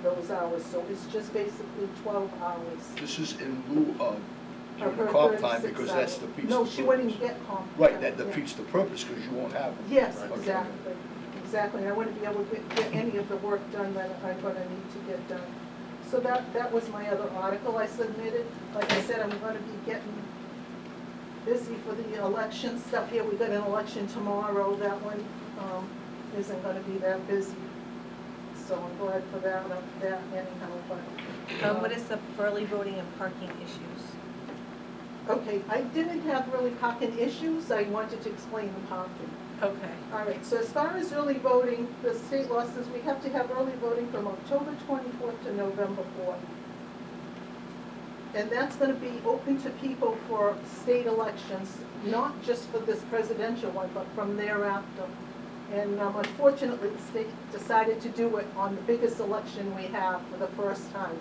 those hours. So it's just basically 12 hours. This is in lieu of Of your her comp time, 36 because hours. that's defeats the purpose. No, she wouldn't even get comp. Right, time, that yeah. defeats the purpose, because you won't have it. Yes, Okay. exactly, exactly. I wouldn't be able to get any of the work done that I'm going to need to get done. So that was my other article I submitted. Like I said, I'm going to be getting busy for the election stuff here. We got an election tomorrow. That one isn't going to be that busy. So I'm glad for that anyhow. But What is the early voting and parking issues? okay, I didn't have really parking issues. I wanted to explain the parking. Okay. All right, so as far as early voting, the state law says we have to have early voting from October 24th to November 4th. And that's going to be open to people for state elections, not just for this presidential one, but from thereafter. And unfortunately, the state decided to do it on the biggest election we have for the first time.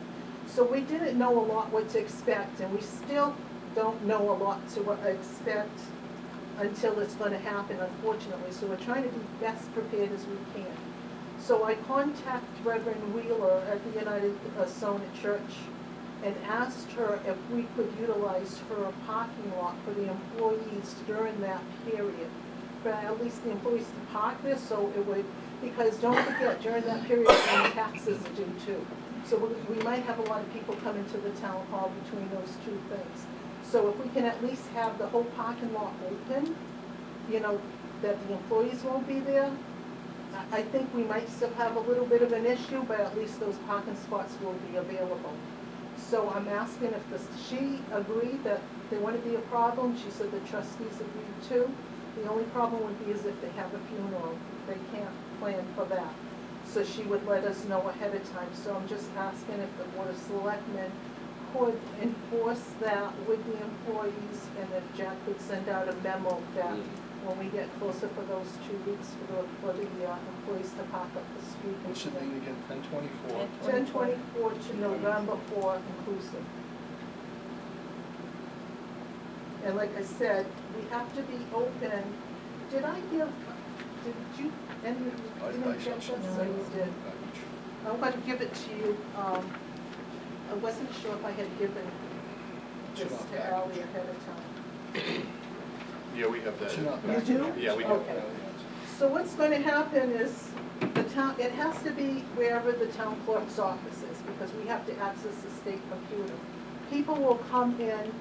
So we didn't know a lot what to expect, and we still don't know a lot to expect until it's going to happen, unfortunately. So we're trying to be best prepared as we can. So I contacted Reverend Wheeler at the United Sona Church and asked her if we could utilize her parking lot for the employees during that period. But at least the employees to park there, so it would, because don't forget, during that period, when taxes are due too. So we might have a lot of people come into the town hall between those 2 things. So if we can at least have the whole parking lot open, you know, that the employees won't be there, I think we might still have a little bit of an issue, but at least those parking spots will be available. So I'm asking if she agreed that there wouldn't be a problem. She said the trustees agreed too. The only problem would be is if they have a funeral. They can't plan for that. So she would let us know ahead of time. So I'm just asking if the Board of Selectmen could enforce that with the employees, and if Jack could send out a memo that when we get closer for those 2 weeks for the employees to park up the street. What's the date again, 10/24? 10/24 to November 4 inclusive. And like I said, we have to be open. Did you, any of you, didn't get this? So you did. I'm going to give it to you. I wasn't sure if I had given this to Ally ahead of time. Yeah, we have that. You do? Yeah, we do. Okay. So what's going to happen is the town, it has to be wherever the town clerk's office is, because we have to access the state computer. People will come in,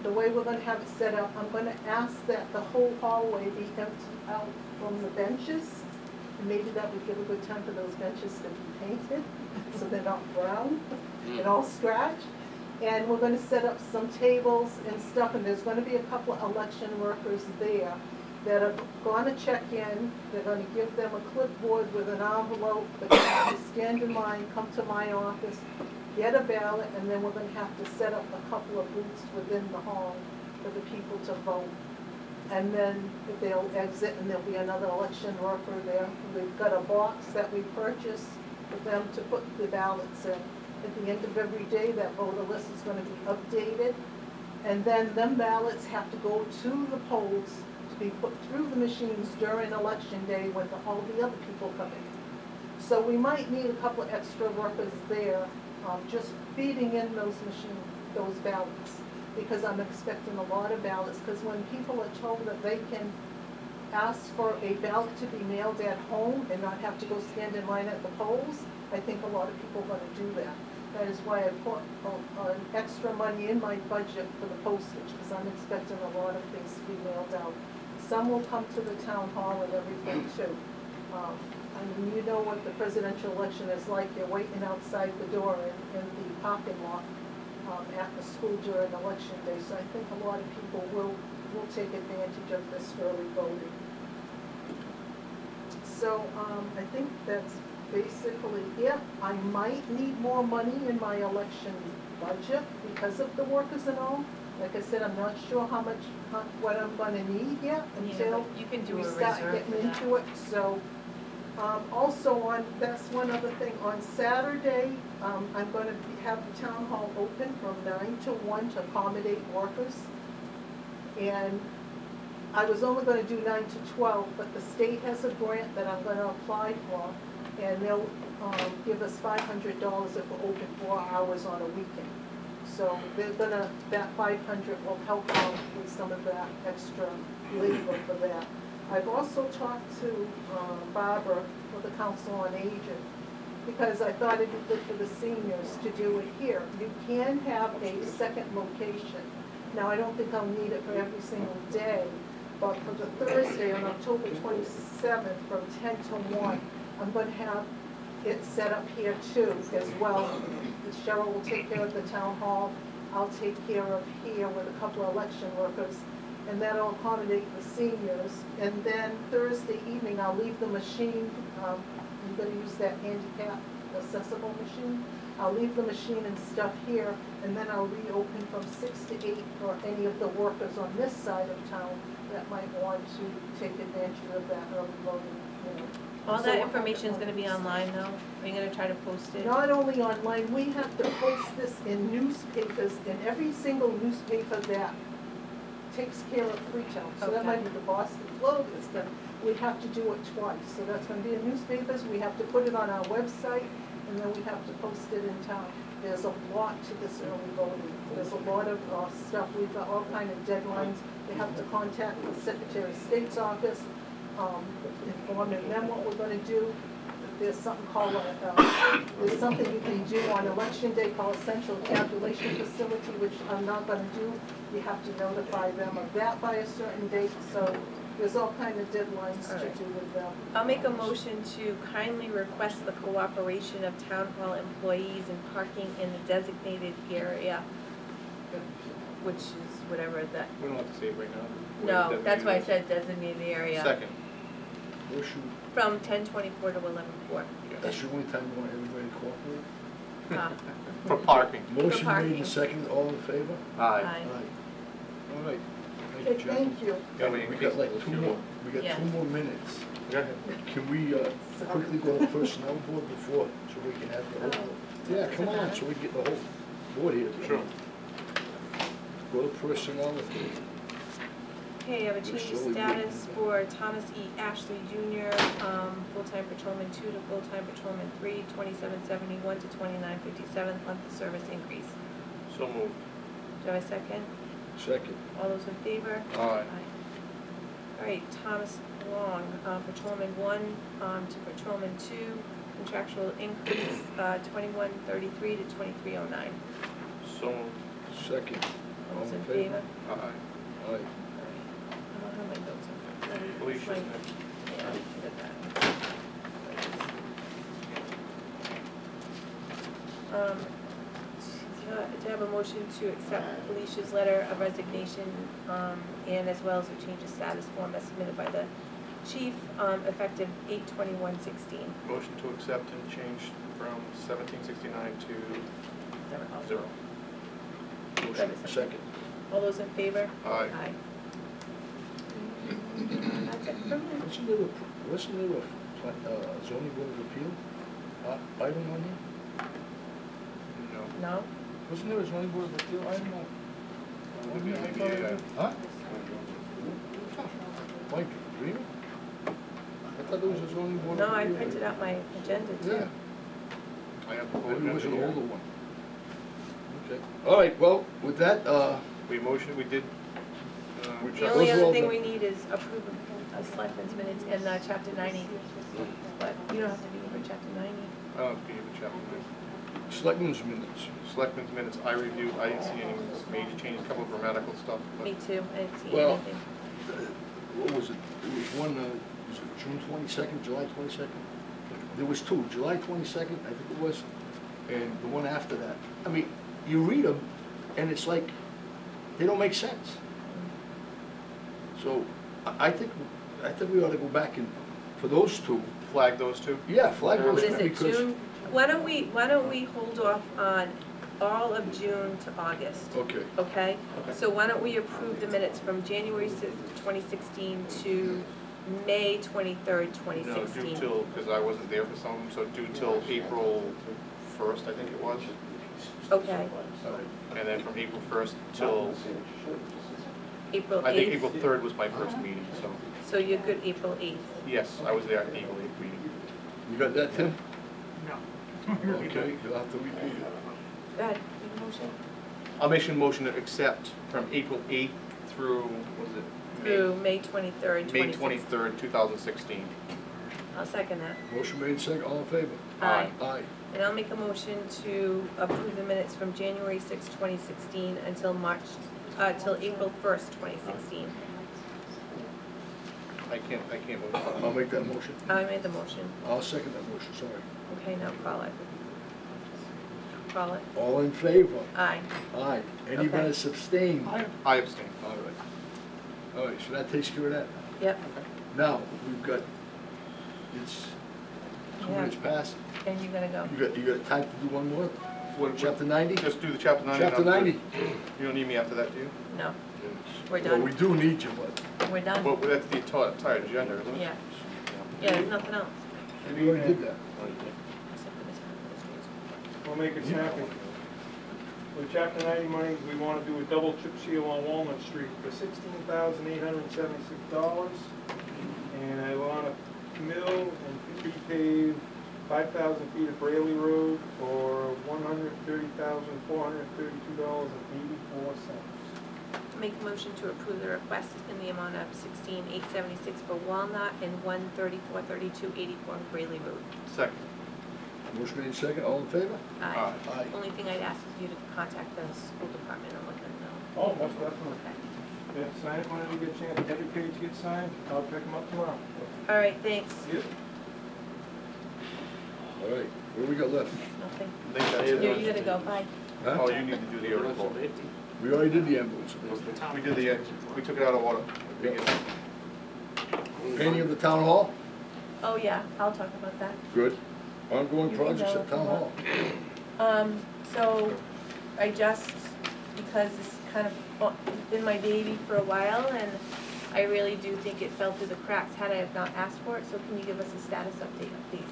the way we're going to have it set up, I'm going to ask that the whole hallway be emptied out from the benches. Maybe that would give a good time for those benches to be painted, so they're not brown and all scratched. And we're going to set up some tables and stuff, and there's going to be a couple of election workers there that are going to check in. They're going to give them a clipboard with an envelope. They're going to have to stand in line, come to my office, get a ballot, and then we're going to have to set up a couple of booths within the hall for the people to vote. And then they'll exit, and there'll be another election worker there. We've got a box that we purchased for them to put the ballots in. At the end of every day, that voter list is gonna be updated. And then them ballots have to go to the polls to be put through the machines during election day when all the other people come in. So we might need a couple of extra workers there, just feeding in those machines, those ballots. Because I'm expecting a lot of ballots, because when people are told that they can ask for a ballot to be mailed at home and not have to go stand in line at the polls, I think a lot of people are gonna do that. That is why I put extra money in my budget for the postage, because I'm expecting a lot of things to be mailed out. Some will come to the town hall and everything too. I mean, you know what the presidential election is like. You're waiting outside the door in the parking lot at the school during election day. So I think a lot of people will take advantage of this early voting. So I think that's basically it. I might need more money in my election budget because of the workers and all. Like I said, I'm not sure what I'm gonna need yet until you can do we a start reserve getting for that. into it. So also that's one other thing, on Saturday, I'm gonna have the town hall open from 9 to 1 to accommodate workers. And I was only gonna do 9 to 12, but the state has a grant that I'm gonna apply for, and they'll give us $500 if we're open 4 hours on a weekend. So that 500 will help out with some of that extra labor for that. I've also talked to Barbara for the Council on Aging, because I thought it'd be good for the seniors to do it here. You can have a second location. Now, I don't think I'll need it for every single day, but for the Thursday on October 27th from 10 to 1, I'm going to have it set up here too as well. Cheryl will take care of the town hall. I'll take care of here with a couple of election workers, and that'll accommodate the seniors. And then Thursday evening, I'll leave the machine. I'm going to use that handicap accessible machine. I'll leave the machine and stuff here, and then I'll reopen from 6 to 8 for any of the workers on this side of town that might want to take advantage of that early voting. You know. All So that we'll information is have it gonna be online though? Are you gonna try to post it? Not only online, we have to post this in newspapers, in every single newspaper that takes care of Freetown. So that Okay. might be the Boston Globe, we have to do it twice. So that's gonna be in newspapers, we have to put it on our website, and then we have to post it in town. There's a lot to this early voting. There's a lot of stuff, we've got all kind of deadlines. They have to contact the Secretary of State's office, informing them what we're gonna do. There's something called there's something you can do on election day called a central tabulation facility, which I'm not gonna do. You have to notify them of that by a certain date, so there's all kind of deadlines to do with them. I'll make a motion to kindly request the cooperation of town hall employees in parking in the designated area, which is whatever that, We don't have to say it right now. no, that's why I said designated area. Second. Motion, From 10:24 to 11:04. that's the only time we want everybody to cooperate. For parking. Motion made parking. and second, all in favor? Aye. All right. Thank Okay, you, Jackie. thank you. Yeah, we We got like 2 more, we got Yeah. 2 more minutes. Go ahead. Can we quickly go to personnel board before, so we can have the whole, yeah, come on, so we can get the whole board here. Sure. Go to personnel if we, Okay, I have a change of status for Thomas E. Ashley Jr., full-time patrolman 2 to full-time patrolman 3, $27.71 to $29.57, monthly service increase. So moved. Do I have a second? second. All those in favor? Aye. All right, Thomas Long, patrolman 1 to patrolman 2, contractual increase, $21.33 to $23.09. So moved. Second. All those in favor? Aye. Aye. I don't have my notes on that. Felicia. Yeah, I did that. To have a motion to accept Felicia's letter of resignation, and as well as a change of status form as submitted by the chief, effective 8/21/16. Motion to accept and change from 1769 to 0. Motion, second. All those in favor? Aye. That's it for me. Wasn't there a zoning board of appeal item on here? No? Wasn't there a zoning board of appeal item on? Huh? Mike, dreaming? I thought there was a zoning board of No, I appeal. printed out my agenda too. Yeah, I have the full maybe it was an agenda older here. one. Okay, all right, well, with that, We motioned, we did, The only Those are other all thing done. we need is approval of selectmen's minutes and chapter 90. But you don't have to be here for chapter 90. be in the chapter 9. selectmen's minutes. Selectmen's minutes, I reviewed, I didn't see any major changes, a couple of grammatical stuff, but Me too, I didn't see Well, anything. What was it? It was one, was it June 22nd, July 22nd? There was two, July 22nd, I think it was, and the one after that. I mean, you read them, and it's like, they don't make sense. So, I think we ought to go back and, for those two, flag those two. yeah, flag those What two is it, because. June? Why don't we hold off on all of June to August? Okay, Okay? So why don't we approve the minutes from January 6th, 2016 to May 23rd, No, 2016? due till, because I wasn't there for some of them, so due till April 1st, I think it was. Okay, And then from April 1st till, April I think 8th. April 3rd was my first meeting, so, So you're good April 8th. yes, I was there at the April 8th meeting. you got that, Tim? No. Okay, you'll have to repeat it. Go ahead, make a motion. I'll make a motion to accept from April 8th through, what was it? Through May 23rd, May 2016. 23rd, 2016. I'll second that. Motion made second, all in favor? Aye. Aye. And I'll make a motion to approve the minutes from January 6th, 2016 until till April 1st, 2016. I can't vote. I'll make that motion. I made the motion. I'll second that motion, sorry. Okay, now call it. Call it. All in favor? Aye. Aye. Anybody Okay. abstain? I abstain. All right. All right, so that takes care of that. Yep. Now, we've got, it's 2 Yeah. minutes past. And you're gonna go. You got time to do one more? What- Chapter 90? Just do the chapter 90. Chapter and I'm 90. good. You don't need me after that, do you? No, we're Well, we done. do need you, but We're done. Well, that's the entire agenda, isn't it? Yeah. Yeah, there's nothing else. we already did that. Except for the town administrator. We'll make it snappy. With chapter 90 money, we want to do a double chip seal on Walnut Street for $16,876. And I want to mill and repave 5,000 feet of Brayley Road for $130,432.84. Make a motion to approve the request in the amount of $16,876 for Walnut and $134,32.84 Brayley Road. Second. Motion made second, all in favor? Aye. Aye. Only thing I'd ask is you to contact the school department and let them know. Oh, most definitely. Okay. Yeah, sign it whenever you get a chance. Every page gets signed. I'll pick them up tomorrow. All right, thanks. Yep. All right, what do we got left? Nothing. I think that's You it. gotta go, bye. Huh? Oh, you need to do the article. We already did the ambulance. We did the, we took it out of order. Painting of the town hall? Oh, yeah, I'll talk about that. Good. Ongoing You can projects go at if town you hall. want. So I just, because it's kind of been my baby for a while, and I really do think it fell through the cracks had I have not asked for it, so can you give us a status update, please?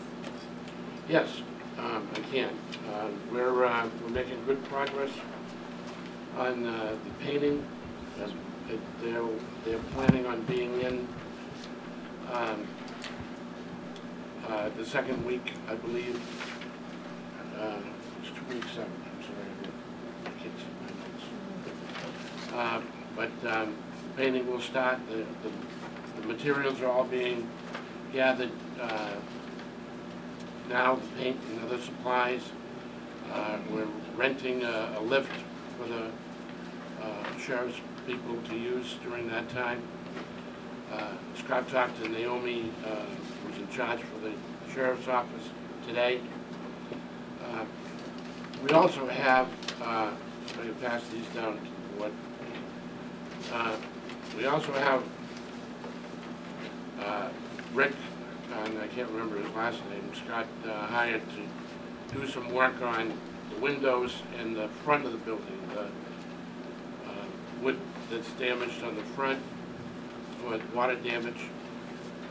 Yes, I can. We're making good progress on the painting. They're planning on being in the second week, I believe. It's 27, I'm sorry, I can't see my notes. But painting will start, the materials are all being gathered now, the paint and other supplies. We're renting a lift for the sheriff's people to use during that time. Scott talked to Naomi, who's in charge for the sheriff's office today. We also have, I'm going to pass these down to the board. We also have Rick, and I can't remember his last name, Scott hired to do some work on the windows in the front of the building, the wood that's damaged on the front, with water damage,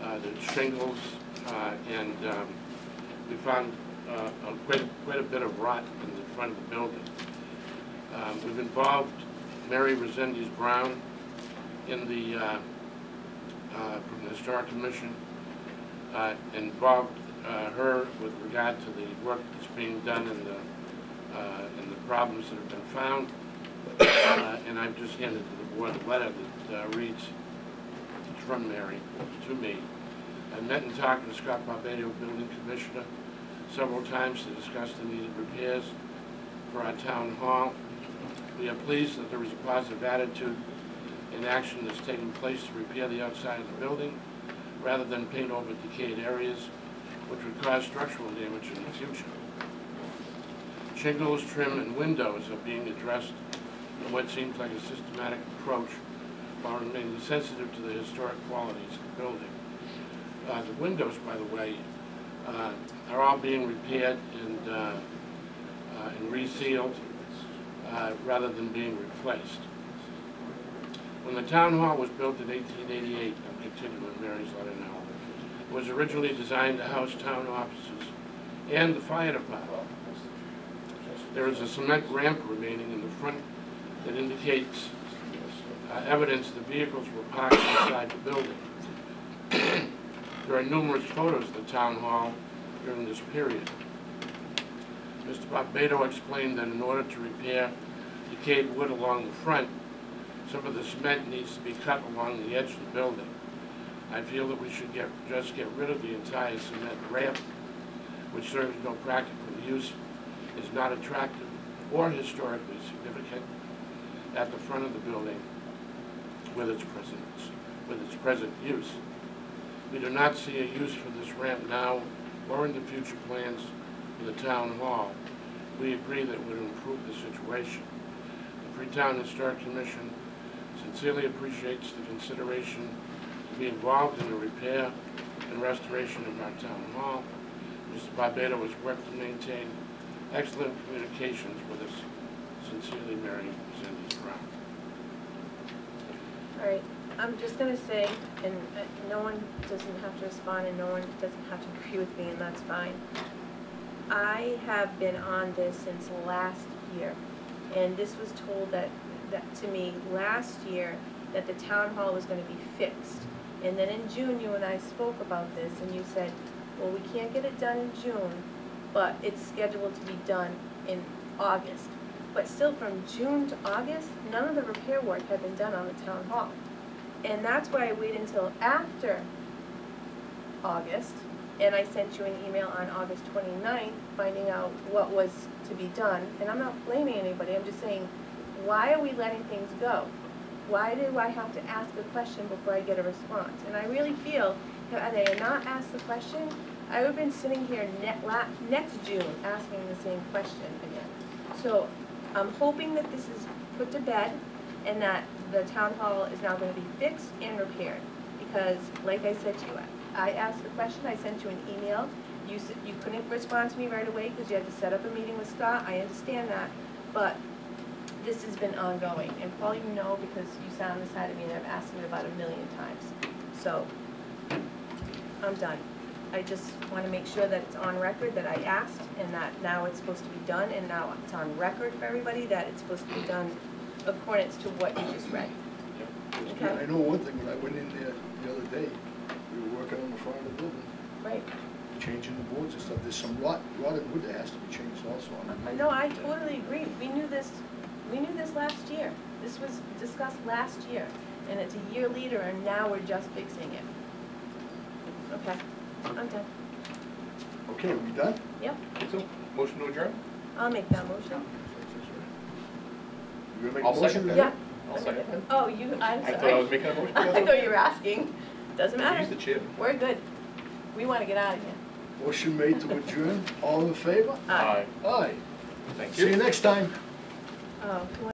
the shingles, and we found quite a bit of rot in the front of the building. We've involved Mary Resendiz Brown in the, from the Historic Commission, involved her with regard to the work that's being done and the problems that have been found. And I've just handed to the board a letter that reads from Mary to me. I met and talked with Scott Barbato, Building Commissioner, several times to discuss the needed repairs for our town hall. We are pleased that there is a positive attitude and action that's taking place to repair the outside of the building rather than paint over decayed areas, which would cause structural damage in the future. Shingles, trim, and windows are being addressed in what seems like a systematic approach while remaining sensitive to the historic qualities of the building. The windows, by the way, are all being repaired and resealed rather than being replaced. When the town hall was built in 1888, I'm continuing with Mary's letter now, it was originally designed to house town offices and the fire department. There is a cement ramp remaining in the front that indicates evidence the vehicles were parked inside the building. There are numerous photos of the town hall during this period. Mr. Barbato explained that in order to repair decayed wood along the front, some of the cement needs to be cut along the edge of the building. I feel that we should just get rid of the entire cement ramp, which serves no practical use, is not attractive or historically significant at the front of the building with its present use. We do not see a use for this ramp now or in the future plans for the town hall. We agree that it would improve the situation. The Freetown Historic Commission sincerely appreciates the consideration to be involved in the repair and restoration of our town hall. Mr. Barbato has worked to maintain excellent communications with us. Sincerely, Mary Resendiz Brown. All right, I'm just gonna say, and no one doesn't have to respond and no one doesn't have to agree with me, and that's fine. I have been on this since last year, and this was told that to me last year that the town hall was gonna be fixed. And then in June, you and I spoke about this, and you said, well, we can't get it done in June, but it's scheduled to be done in August. But still, from June to August, none of the repair work had been done on the town hall. And that's why I waited until after August, and I sent you an email on August 29th, finding out what was to be done. And I'm not blaming anybody, I'm just saying, why are we letting things go? Why do I have to ask a question before I get a response? And I really feel, had I not asked the question, I would have been sitting here next June asking the same question again. So I'm hoping that this is put to bed and that the town hall is now going to be fixed and repaired. Because, like I said to you, I asked the question, I sent you an email. You said you couldn't respond to me right away because you had to set up a meeting with Scott. I understand that, but this has been ongoing. And Paul, you know, because you sat on the side of me and I've asked you about 1,000,000 times. So I'm done. I just want to make sure that it's on record that I asked and that now it's supposed to be done, and now it's on record for everybody that it's supposed to be done accordance to what you just read. Okay. I know one thing, when I went in there the other day, we were working on the front of the building. Right. Changing the boards and stuff. There's some rotted wood that has to be changed also. No, I totally agree. We knew this last year. This was discussed last year, and it's a year later, and now we're just fixing it. Okay, I'm done. Okay, are we done? Yep. So, motion to adjourn? I'll make that motion. You gonna make a I'll motion? second that. Yeah. I'll second that. Oh, I'm sorry. I thought I was making a motion. I thought you were asking. Doesn't matter. Use the chair. We're good. We want to get out of here. Motion made to adjourn. All in favor? Aye. Aye. Thank you. See you next time. Oh.